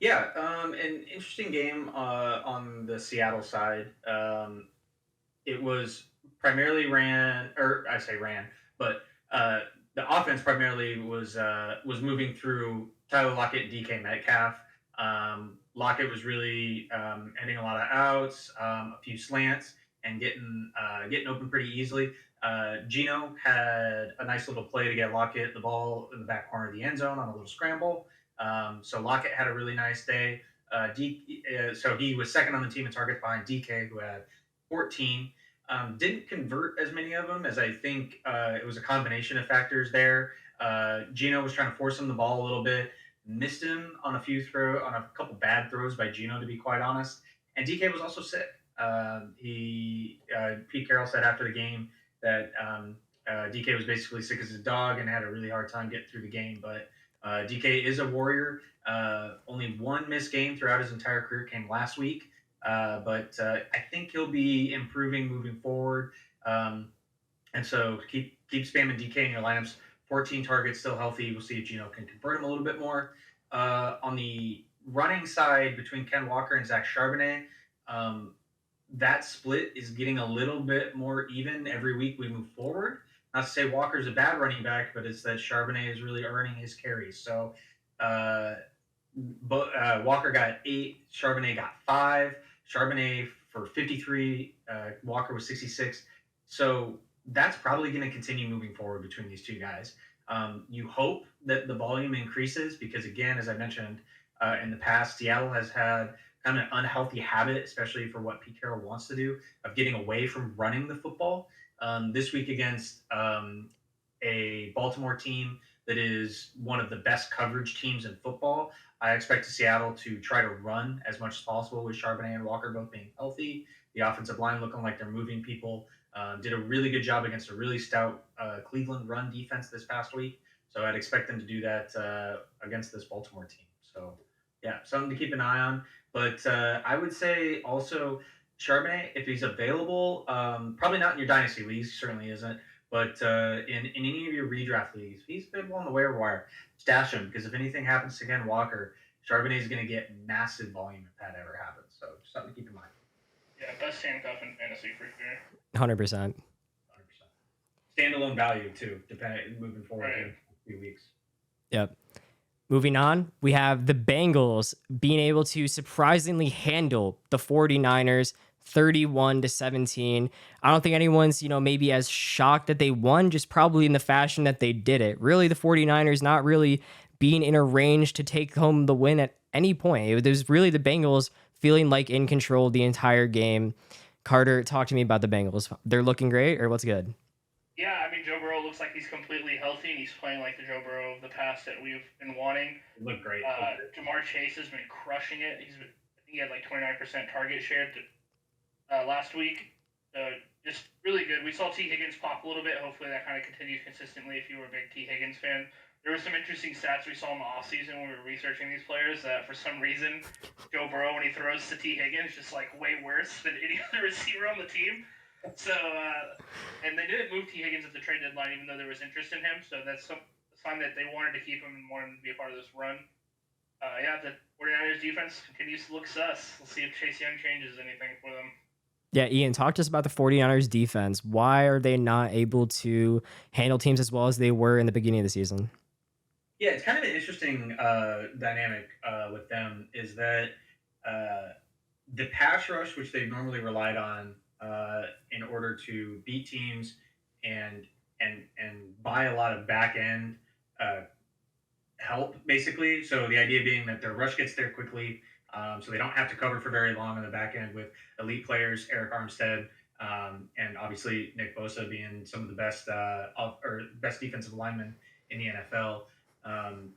Yeah, an interesting game on the Seattle side. It was primarily but the offense primarily was moving through Tyler Lockett and DK Metcalf. Lockett was really ending a lot of outs, a few slants, and getting open pretty easily. Gino had a nice little play to get Lockett the ball in the back corner of the end zone on a little scramble. So Lockett had a really nice day. So he was second on the team in targets behind DK, who had 14. Didn't convert as many of them as I think it was a combination of factors there. Gino was trying to force him the ball a little bit, missed him on a couple bad throws by Gino, to be quite honest. And DK was also sick. Pete Carroll said after the game that DK was basically sick as a dog and had a really hard time getting through the game. But DK is a warrior. Only one missed game throughout his entire career came last week. But I think he'll be improving moving forward. And so keep spamming DK in your lineups. 14 targets, still healthy. We'll see if Gino can convert him a little bit more. On the running side, between Ken Walker and Zach Charbonnet, that split is getting a little bit more even every week we move forward. Not to say Walker's a bad running back, but it's that Charbonnet is really earning his carries. So Walker got 8, Charbonnet got 5. Charbonnet for 53, Walker was 66. So that's probably going to continue moving forward between these two guys. You hope that the volume increases because, again, as I mentioned in the past, Seattle has had kind of an unhealthy habit, especially for what Pete Carroll wants to do, of getting away from running the football. This week against a Baltimore team that is one of the best coverage teams in football, I expect Seattle to try to run as much as possible with Charbonnet and Walker both being healthy. The offensive line looking like they're moving people. Did a really good job against a really stout Cleveland run defense this past week. So I'd expect them to do that against this Baltimore team. So, yeah, something to keep an eye on. But I would say also Charbonnet, if he's available, probably not in your dynasty leagues, certainly isn't. But in any of your redraft leagues, if he's available on the waiver wire, stash him because if anything happens to Ken Walker, Charbonnet is going to get massive volume if that ever happens. So just something to keep in mind. Yeah, best handcuff in fantasy for sure. 100%. standalone value too, depending moving forward here Right. in a few weeks. Yep. Moving on, we have the Bengals being able to surprisingly handle the 49ers 31-17. I don't think anyone's, maybe as shocked that they won, just probably in the fashion that they did it. Really, the 49ers not really being in a range to take home the win at any point. It was really the Bengals feeling like in control the entire game. Carter, talk to me about the Bengals. They're looking great, or what's good? Yeah, I mean Joe Burrow looks like he's completely healthy and he's playing like the Joe Burrow of the past that we've been wanting. It looked great. Jamar Chase has been crushing it. I think he had like 29% target share last week. Just really good. We saw T. Higgins pop a little bit. Hopefully that kind of continues consistently if you were a big T. Higgins fan. There were some interesting stats we saw in the offseason when we were researching these players that for some reason Joe Burrow, when he throws to T. Higgins, just like way worse than any other receiver on the team. So, and they didn't move T. Higgins at the trade deadline, even though there was interest in him. So that's a sign that they wanted to keep him and wanted him to be a part of this run. Yeah, the 49ers defense continues to look sus. We'll see if Chase Young changes anything for them. Yeah, Ian, talk to us about the 49ers defense. Why are they not able to handle teams as well as they were in the beginning of the season? Yeah, it's kind of an interesting dynamic with them is that uh, the pass rush, which they've normally relied on in order to beat teams and and buy a lot of back end uh, help, basically. So the idea being that their rush gets there quickly, so they don't have to cover for very long on the back end with elite players, Eric Armstead, and obviously Nick Bosa being some of the best or best defensive linemen in the NFL. Um,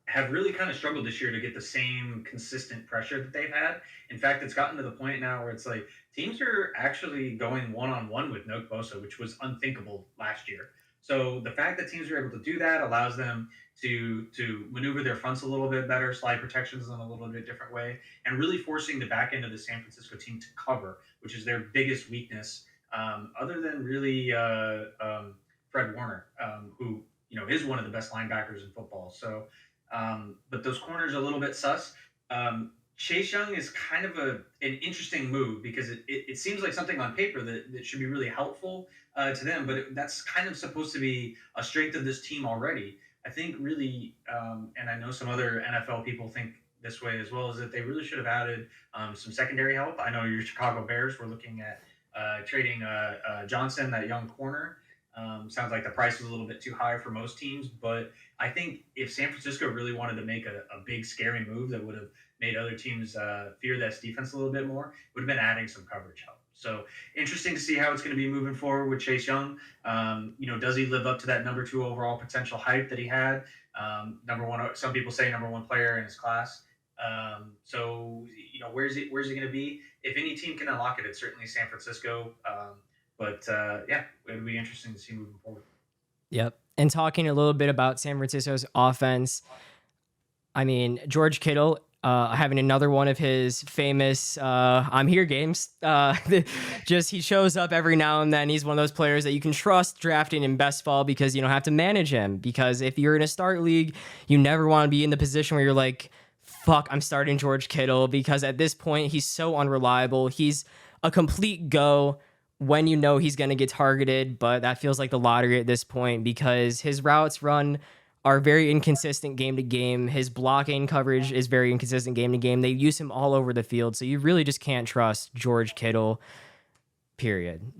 have really kind of struggled this year to get the same consistent pressure that they've had. In fact, it's gotten to the point now where it's like teams are actually going one on one with Nick Bosa, which was unthinkable last year. So the fact that teams are able to do that allows them to maneuver their fronts a little bit better, slide protections in a little bit different way, and really forcing the back end of the San Francisco team to cover, which is their biggest weakness. Other than really Fred Warner, who is one of the best linebackers in football. So, but those corners are a little bit sus. Chase Young is kind of an interesting move because it seems like something on paper that should be really helpful to them, but that's kind of supposed to be a strength of this team already. I think really, and I know some other NFL people think this way as well, is that they really should have added some secondary help. I know your Chicago Bears were looking at trading Johnson, that young corner. Sounds like the price was a little bit too high for most teams, but I think if San Francisco really wanted to make a big, scary move that would have made other teams fear this defense a little bit more, would have been adding some coverage help. So interesting to see how it's going to be moving forward with Chase Young. Does he live up to that number two overall potential hype that he had? Number one, some people say number one player in his class. So where's he going to be? If any team can unlock it, it's certainly San Francisco. But yeah, it would be interesting to see moving forward. Yep. And talking a little bit about San Francisco's offense, I mean, George Kittle having another one of his famous I'm here games. Just he shows up every now and then. He's one of those players that you can trust drafting in best ball because you don't have to manage him. Because if you're in a start league, you never want to be in the position where you're like, fuck, I'm starting George Kittle because at this point, he's so unreliable. He's a complete go when you know he's going to get targeted, but that feels like the lottery at this point because his routes run are very inconsistent game to game. His blocking coverage is very inconsistent game to game. They use him all over the field, so you really just can't trust George Kittle. Period.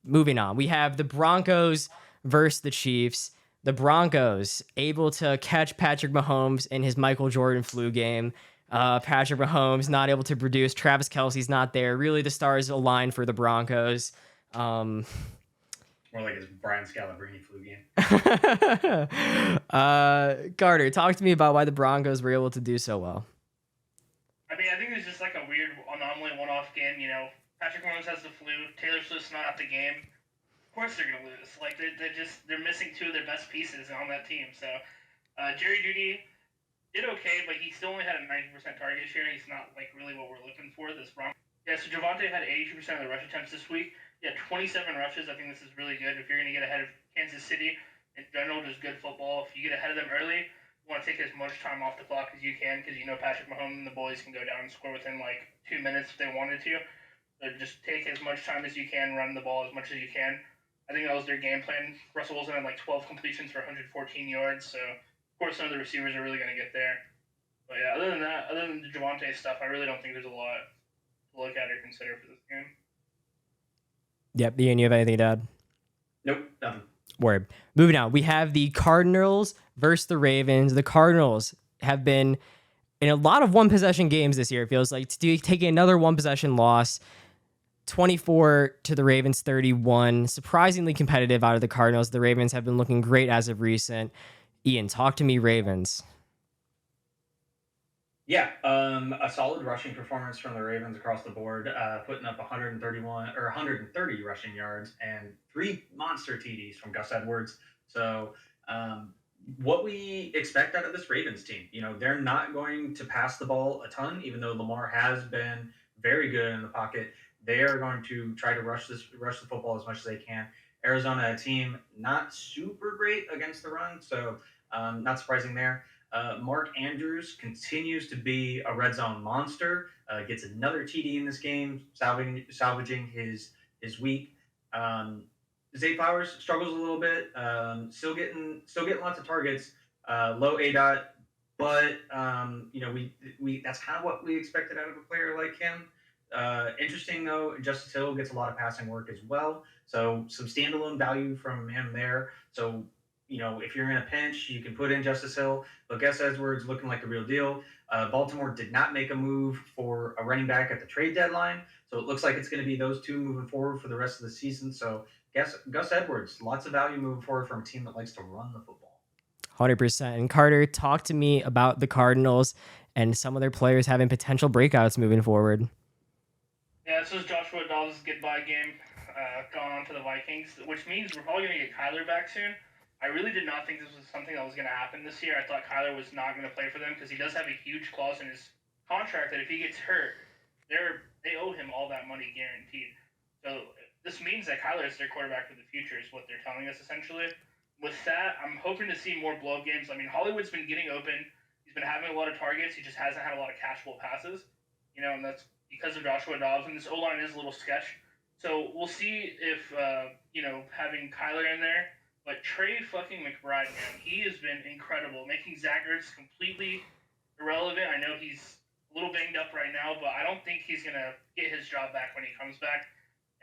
Moving on, we have the Broncos versus the Chiefs. The Broncos able to catch Patrick Mahomes in his Michael Jordan flu game. Patrick Mahomes not able to produce. Travis Kelce's not there. Really, the stars align for the Broncos. More like his Brian Scalabrine flu game. Carter, talk to me about why the Broncos were able to do so well. I mean, I think it's just like a weird anomaly one-off game. Patrick Mahomes has the flu. Taylor Swift's not at the game. Of course they're gonna lose. Like they're missing two of their best pieces on that team. So Jerry Jeudy did okay, but he still only had a 90% target share. He's not like really what we're looking for. This Broncos. Yeah, so Javante had 82% of the rush attempts this week. Yeah, 27 rushes. I think this is really good. If you're going to get ahead of Kansas City in general, just good football. If you get ahead of them early, you want to take as much time off the clock as you can because Patrick Mahomes and the boys can go down and score within like 2 minutes if they wanted to. So just take as much time as you can, run the ball as much as you can. I think that was their game plan. Russell Wilson had like 12 completions for 114 yards, so of course none of the receivers are really going to get there. But yeah, other than that, other than the Javante stuff, I really don't think there's a lot to look at or consider for this game. Yep. Ian, you have anything to add? Nope, nothing. Word. Moving on, we have the Cardinals versus the Ravens. The Cardinals have been in a lot of one possession games this year. It feels like taking another one possession loss, 24 to the Ravens 31. Surprisingly competitive out of the Cardinals. The Ravens have been looking great as of recent. Ian, talk to me, Ravens. Yeah, a solid rushing performance from the Ravens across the board, putting up 131 or 130 rushing yards and 3 monster TDs from Gus Edwards. So, what we expect out of this Ravens team, they're not going to pass the ball a ton, even though Lamar has been very good in the pocket. They are going to try to rush the football as much as they can. Arizona, a team not super great against the run, so not surprising there. Mark Andrews continues to be a red zone monster. Gets another TD in this game, salvaging his week. Zay Flowers struggles a little bit. Still getting lots of targets. Low A dot, but we that's kind of what we expected out of a player like him. Interesting though, Justice Hill gets a lot of passing work as well. So some standalone value from him there. So if you're in a pinch, you can put in Justice Hill. But Gus Edwards looking like the real deal. Baltimore did not make a move for a running back at the trade deadline. So it looks like it's going to be those two moving forward for the rest of the season. So Gus Edwards, lots of value moving forward from a team that likes to run the football. 100%. And Carter, talk to me about the Cardinals and some of their players having potential breakouts moving forward. Yeah, this is Joshua Dobbs' goodbye game, going on to the Vikings, which means we're probably going to get Kyler back soon. I really did not think this was something that was going to happen this year. I thought Kyler was not going to play for them because he does have a huge clause in his contract that if he gets hurt, they owe him all that money guaranteed. So this means that Kyler is their quarterback for the future, is what they're telling us essentially. With that, I'm hoping to see more blow games. I mean, Hollywood's been getting open. He's been having a lot of targets. He just hasn't had a lot of catchable passes, and that's because of Joshua Dobbs. And this O line is a little sketch. So we'll see if having Kyler in there. But Trey fucking McBride, man, he has been incredible, making Zach Ertz completely irrelevant. I know he's a little banged up right now, but I don't think he's gonna get his job back when he comes back.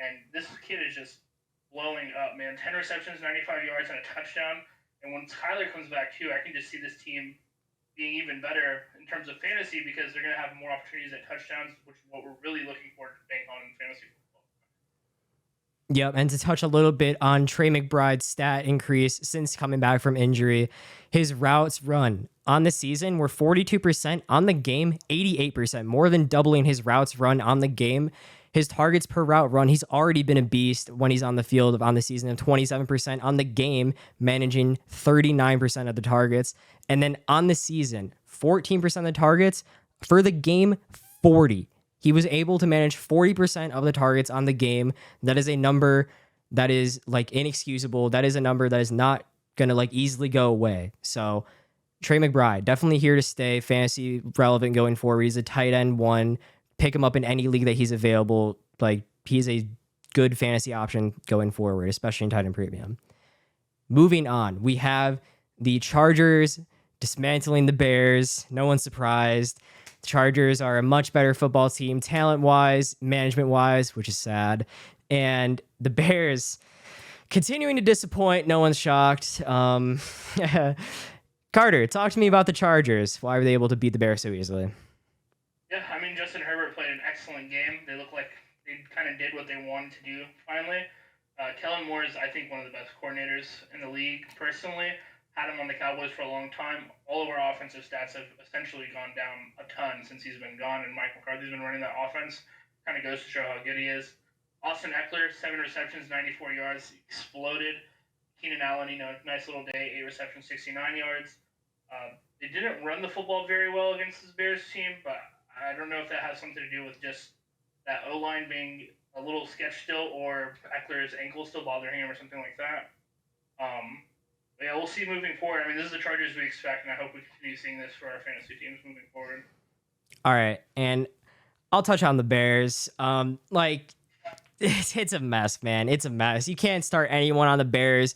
And this kid is just blowing up, man. 10 receptions, 95 yards, and a touchdown. And when Kyler comes back too, I can just see this team being even better in terms of fantasy because they're gonna have more opportunities at touchdowns, which is what we're really looking for to bank on in fantasy football. Yep, and to touch a little bit on Trey McBride's stat increase since coming back from injury, his routes run on the season were 42%, on the game 88%, more than doubling his routes run on the game. His targets per route run, he's already been a beast when he's on the field on the season of 27%, on the game managing 39% of the targets, and then on the season 14% of the targets, for the game 40. He was able to manage 40% of the targets on the game. That is a number that is like inexcusable. That is a number that is not going to like easily go away. So Trey McBride, definitely here to stay, fantasy relevant going forward. He's a tight end one. Pick him up in any league that he's available. Like he's a good fantasy option going forward, especially in tight end premium. Moving on, we have the Chargers dismantling the Bears. No one's surprised. The Chargers are a much better football team, talent-wise, management-wise, which is sad. And the Bears continuing to disappoint. No one's shocked. Carter, talk to me about the Chargers. Why were they able to beat the Bears so easily? Yeah, I mean, Justin Herbert played an excellent game. They look like they kind of did what they wanted to do finally. Kellen Moore is, I think, one of the best coordinators in the league, personally. Had him on the Cowboys for a long time. All of our offensive stats have essentially gone down a ton since he's been gone, and Mike McCarthy's been running that offense. Kind of goes to show how good he is. Austin Eckler, 7 receptions, 94 yards, exploded. Keenan Allen, nice little day, 8 receptions, 69 yards. They didn't run the football very well against this Bears team, but I don't know if that has something to do with just that O-line being a little sketch still, or Eckler's ankle still bothering him or something like that. Yeah, we'll see moving forward. I mean, this is the Chargers we expect, and I hope we continue seeing this for our fantasy teams moving forward. All right, and I'll touch on the Bears. it's a mess, man. It's a mess. You can't start anyone on the Bears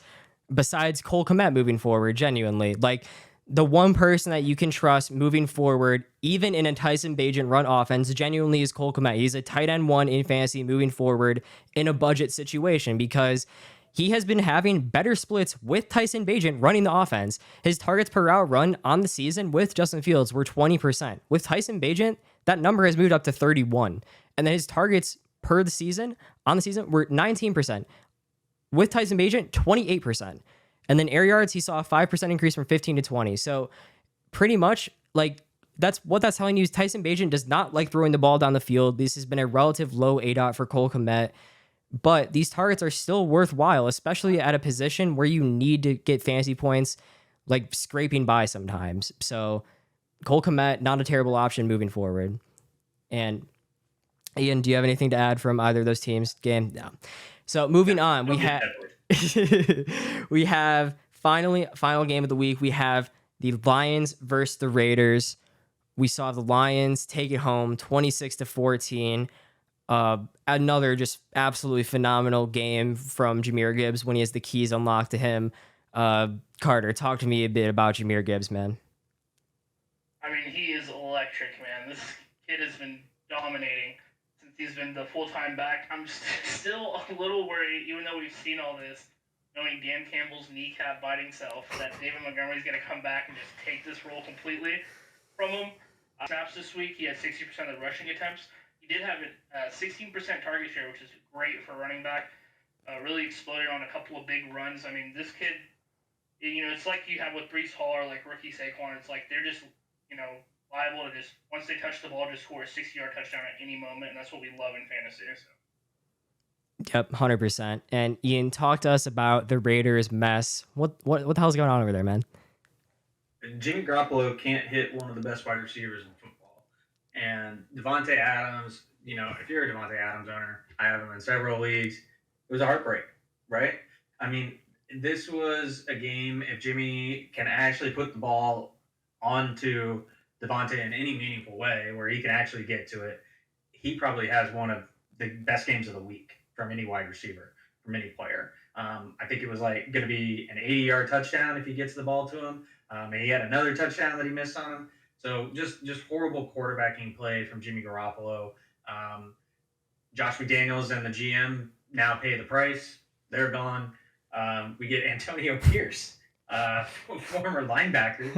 besides Cole Kmet moving forward, genuinely. Like, the one person that you can trust moving forward, even in a Tyson Bagent run offense, genuinely is Cole Kmet. He's a tight end one in fantasy moving forward in a budget situation because he has been having better splits with Tyson Bagent running the offense. His targets per route run on the season with Justin Fields were 20%. With Tyson Bagent, that number has moved up to 31. And then his targets per the season on the season were 19%. With Tyson Bagent, 28%. And then air yards, he saw a 5% increase from 15 to 20. So pretty much, like, that's what that's telling you is Tyson Bagent does not like throwing the ball down the field. This has been a relative low ADOT for Cole Kmet. But these targets are still worthwhile, especially at a position where you need to get fantasy points, like scraping by sometimes. So Cole Kmet, not a terrible option moving forward. And Ian, do you have anything to add from either of those teams' game? No. So moving on, we have final game of the week. We have the Lions versus the Raiders. We saw the Lions take it home 26-14. Another just absolutely phenomenal game from Jahmyr Gibbs when he has the keys unlocked to him. Carter, talk to me a bit about Jahmyr Gibbs, man. I mean, he is electric, man. This kid has been dominating since he's been the full-time back. I'm still a little worried, even though we've seen all this, knowing Dan Campbell's kneecap biting self, that David Montgomery's going to come back and just take this role completely from him. Snaps this week, he had 60% of the rushing attempts. He did have a 16% target share, which is great for running back. Really exploded on a couple of big runs. I mean, this kid, it's like you have with Breece Hall or like rookie Saquon. It's like they're just, liable to just, once they touch the ball, just score a 60-yard touchdown at any moment, and that's what we love in fantasy. So. Yep, 100%. And Ian, talk to us about the Raiders mess. What the hell's going on over there, man? Jimmy Garoppolo can't hit one of the best wide receivers in football. And Devontae Adams, if you're a Devontae Adams owner, I have him in several leagues. It was a heartbreak, right? I mean, this was a game, if Jimmy can actually put the ball onto Devontae in any meaningful way where he can actually get to it, he probably has one of the best games of the week from any wide receiver, from any player. I think it was going to be an 80-yard touchdown if he gets the ball to him. And he had another touchdown that he missed on him. So just horrible quarterbacking play from Jimmy Garoppolo. Josh McDaniels and the GM now pay the price. They're gone. We get Antonio Pierce, former linebacker.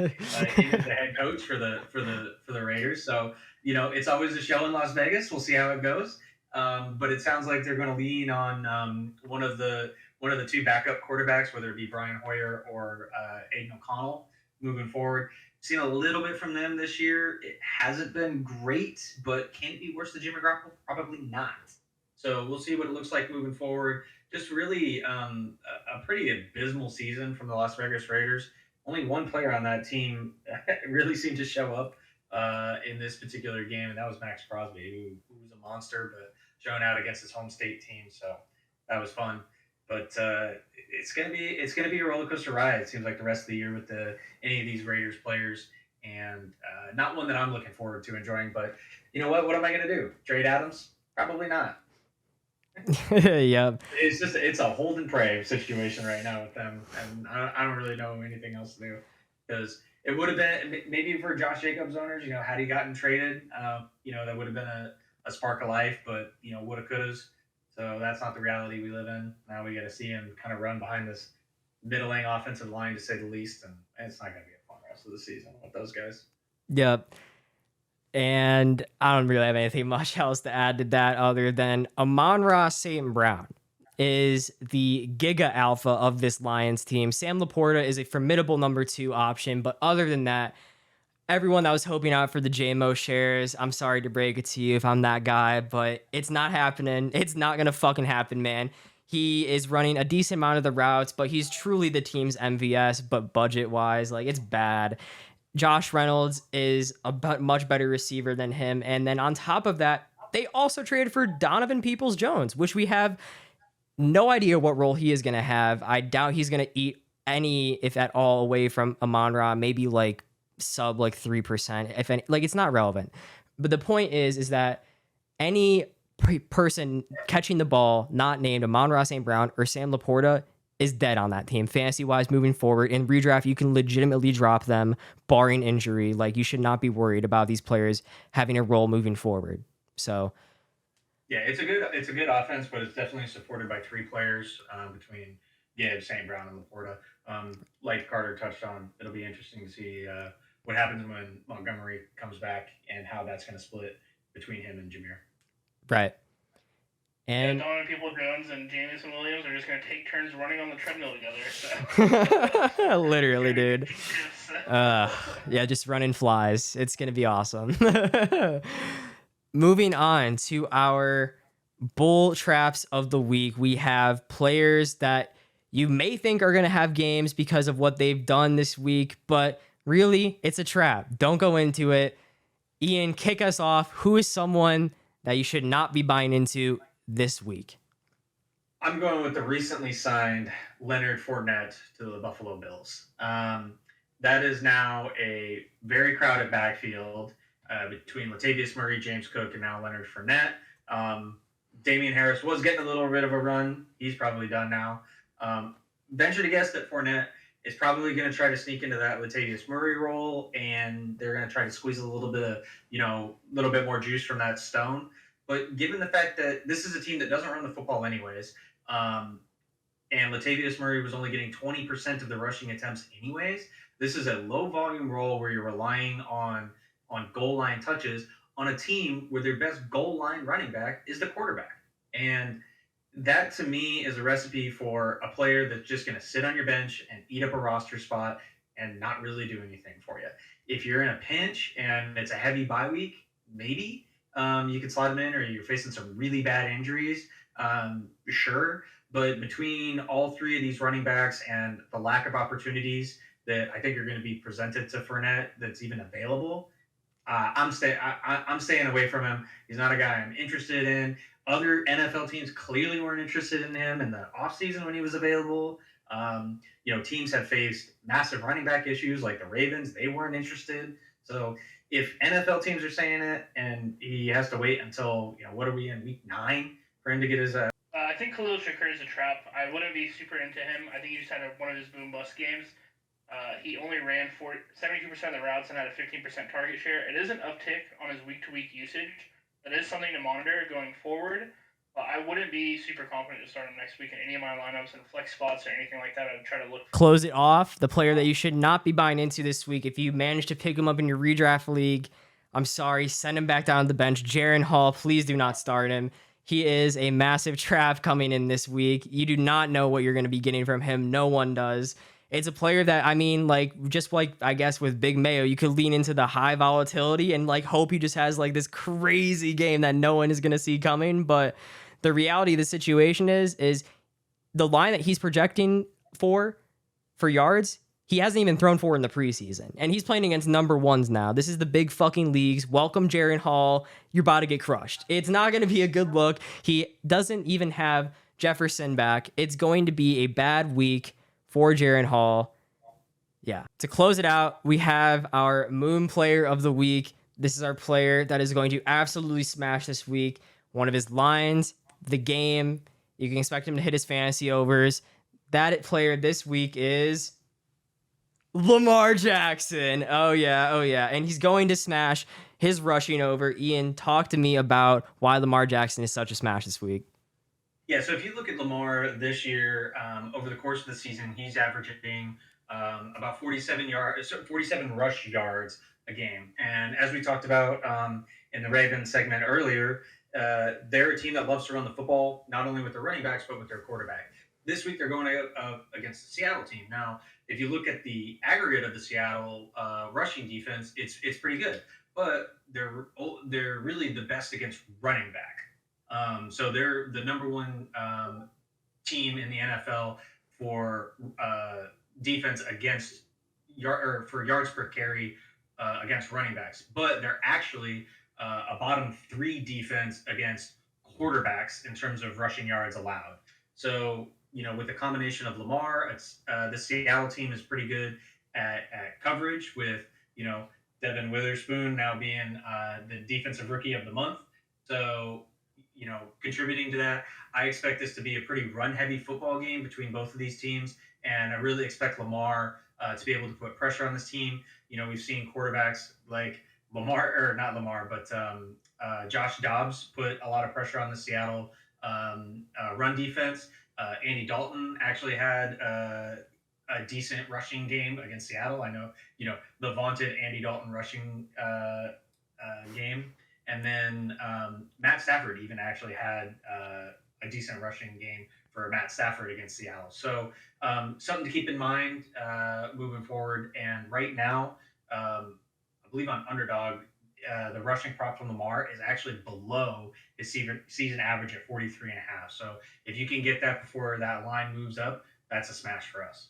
He was the head coach for the Raiders. So it's always a show in Las Vegas. We'll see how it goes. But it sounds like they're going to lean on one of the two backup quarterbacks, whether it be Brian Hoyer or Aiden O'Connell, moving forward. Seen a little bit from them this year. It hasn't been great, but can it be worse than Jimmy Garoppolo? Probably not. So we'll see what it looks like moving forward. Just really a pretty abysmal season from the Las Vegas Raiders. Only one player on that team really seemed to show up in this particular game, and that was Max Crosby, who was a monster, but showing out against his home state team. So that was fun. But it's gonna be a roller coaster ride. It seems like the rest of the year with any of these Raiders players, and not one that I'm looking forward to enjoying. But you know what? What am I gonna do? Trade Adams? Probably not. Yeah. It's a hold and pray situation right now with them, and I don't really know anything else to do because it would have been maybe for Josh Jacobs owners, had he gotten traded, that would have been a spark of life, but woulda couldas. So that's not the reality we live in. Now we got to see him kind of run behind this middling offensive line, to say the least, and it's not going to be a fun rest of the season with those guys. Yep. And I don't really have anything much else to add to that other than Amon-Ra St. Brown is the giga alpha of this Lions team. Sam Laporta is a formidable number 2 option, but other than that, everyone that was hoping out for the JMO shares, I'm sorry to break it to you if I'm that guy, but it's not happening. It's not going to fucking happen, man. He is running a decent amount of the routes, but he's truly the team's MVS, but budget-wise, it's bad. Josh Reynolds is a much better receiver than him. And then on top of that, they also traded for Donovan Peoples-Jones, which we have no idea what role he is going to have. I doubt he's going to eat any, if at all, away from Amon-Ra, maybe sub 3%, if any. It's not relevant. But the point is that any person catching the ball not named Amon-Ra St. Brown or Sam Laporta is dead on that team fantasy wise moving forward. In redraft, you can legitimately drop them barring injury. Like, you should not be worried about these players having a role moving forward. So yeah, it's a good offense, but it's definitely supported by three players between Gibbs, St. Brown, and Laporta. Like Carter touched on, it'll be interesting to see what happens when Montgomery comes back and how that's going to split between him and Jameer. right. Yeah, And Donovan Peoples-Jones and Jamison Williams are just going to take turns running on the treadmill together. So. literally, dude. Yeah, just running flies. It's gonna be awesome. Moving on to our bull traps of the week, we have players that you may think are gonna have games because of what they've done this week, but really, it's a trap. Don't go into it. Ian, kick us off. Who is someone that you should not be buying into this week? I'm going with the recently signed Leonard Fournette to the Buffalo Bills. That is now a very crowded backfield between Latavius Murray, James Cook, and now Leonard Fournette. Damian Harris was getting a little bit of a run. He's probably done now. Venture to guess that Fournette is probably going to try to sneak into that Latavius Murray role, and they're going to try to squeeze a little bit of, little bit more juice from that stone. But given the fact that this is a team that doesn't run the football anyways, and Latavius Murray was only getting 20% of the rushing attempts anyways, this is a low volume role where you're relying on goal line touches on a team where their best goal line running back is the quarterback. And that to me is a recipe for a player that's just going to sit on your bench and eat up a roster spot and not really do anything for you. If you're in a pinch and it's a heavy bye week, maybe you could slide him in, or you're facing some really bad injuries, sure. But between all three of these running backs and the lack of opportunities that I think are going to be presented to Fournette that's even available, I'm staying away from him. He's not a guy I'm interested in. Other NFL teams clearly weren't interested in him in the offseason when he was available. Teams have faced massive running back issues like the Ravens. They weren't interested. So if NFL teams are saying it and he has to wait until, what are we in, week 9 for him to get his I think Khalil Shakir is a trap. I wouldn't be super into him. I think he just had one of his boom bust games. He only ran 72% of the routes and had a 15% target share. It is an uptick on his week-to-week usage. That is something to monitor going forward. I wouldn't be super confident to start him next week in any of my lineups and flex spots or anything like that. I'd try to look. Close it off. The player that you should not be buying into this week, if you manage to pick him up in your redraft league, I'm sorry, send him back down to the bench. Jaren Hall, please do not start him. He is a massive trap coming in this week. You do not know what you're going to be getting from him. No one does. It's a player that, just like, I guess, with Big Mayo, you could lean into the high volatility and, hope he just has, this crazy game that no one is going to see coming. But the reality of the situation is the line that he's projecting for yards, he hasn't even thrown for in the preseason. And he's playing against number ones now. This is the big fucking leagues. Welcome, Jaren Hall. You're about to get crushed. It's not going to be a good look. He doesn't even have Jefferson back. It's going to be a bad week for Jaren Hall. Yeah. To close it out, we have our Moon Player of the Week. This is our player that is going to absolutely smash this week. One of his lines, the game. You can expect him to hit his fantasy overs. That player this week is Lamar Jackson. Oh yeah. And he's going to smash his rushing over. Ian, talk to me about why Lamar Jackson is such a smash this week. Yeah, so if you look at Lamar this year, over the course of the season, he's averaging about 47 rush yards a game. And as we talked about in the Ravens segment earlier, they're a team that loves to run the football, not only with their running backs, but with their quarterback. This week, they're going against the Seattle team. Now, if you look at the aggregate of the Seattle rushing defense, it's pretty good. But they're really the best against running back. So they're the number one team in the NFL for defense against for yards per carry against running backs. But they're actually a bottom 3 defense against quarterbacks in terms of rushing yards allowed. So, with the combination of Lamar, the Seattle team is pretty good at coverage with, Devin Witherspoon now being the defensive rookie of the month. So, contributing to that. I expect this to be a pretty run-heavy football game between both of these teams, and I really expect Lamar to be able to put pressure on this team. We've seen quarterbacks like Lamar, or not Lamar, but Josh Dobbs put a lot of pressure on the Seattle run defense. Andy Dalton actually had a decent rushing game against Seattle. I know, the vaunted Andy Dalton rushing game. And then Matt Stafford even actually had a decent rushing game for Matt Stafford against Seattle. So something to keep in mind moving forward. And right now, I believe on Underdog, the rushing prop from Lamar is actually below his season average at 43 and a half. So if you can get that before that line moves up, that's a smash for us.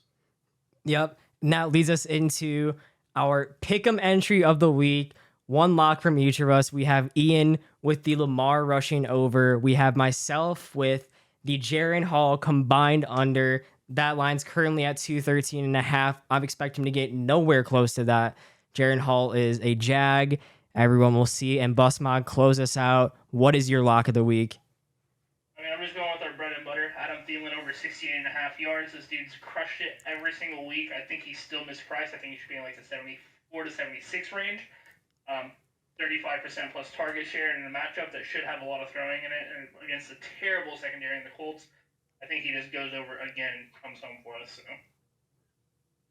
Yep. And that leads us into our pick'em entry of the week. One lock from each of us. We have Ian with the Lamar rushing over. We have myself with the Jaren Hall combined under. That line's currently at 213 and a half. I'm expecting to get nowhere close to that. Jaren Hall is a jag. Everyone will see. And Busmod, close us out. What is your lock of the week? I mean, I'm just going with our bread and butter. Adam Thielen over 68.5 yards. This dude's crushed it every single week. I think he's still mispriced. I think he should be in like the 74 to 76 range. 35% plus target share in a matchup that should have a lot of throwing in it, and against a terrible secondary in the Colts. I think he just goes over again, comes home for us. So.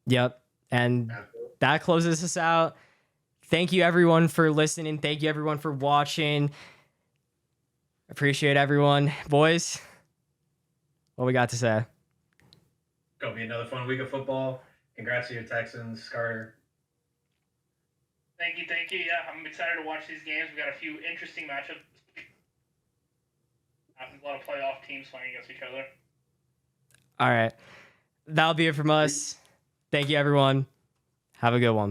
Yep. And that closes us out. Thank you, everyone, for listening. Thank you, everyone, for watching. Appreciate everyone. Boys, what we got to say? Gonna be another fun week of football. Congrats to your Texans, Carter. Thank you. Yeah, I'm excited to watch these games. We got a few interesting matchups. A lot of playoff teams playing against each other. All right. That'll be it from us. Thank you, everyone. Have a good one.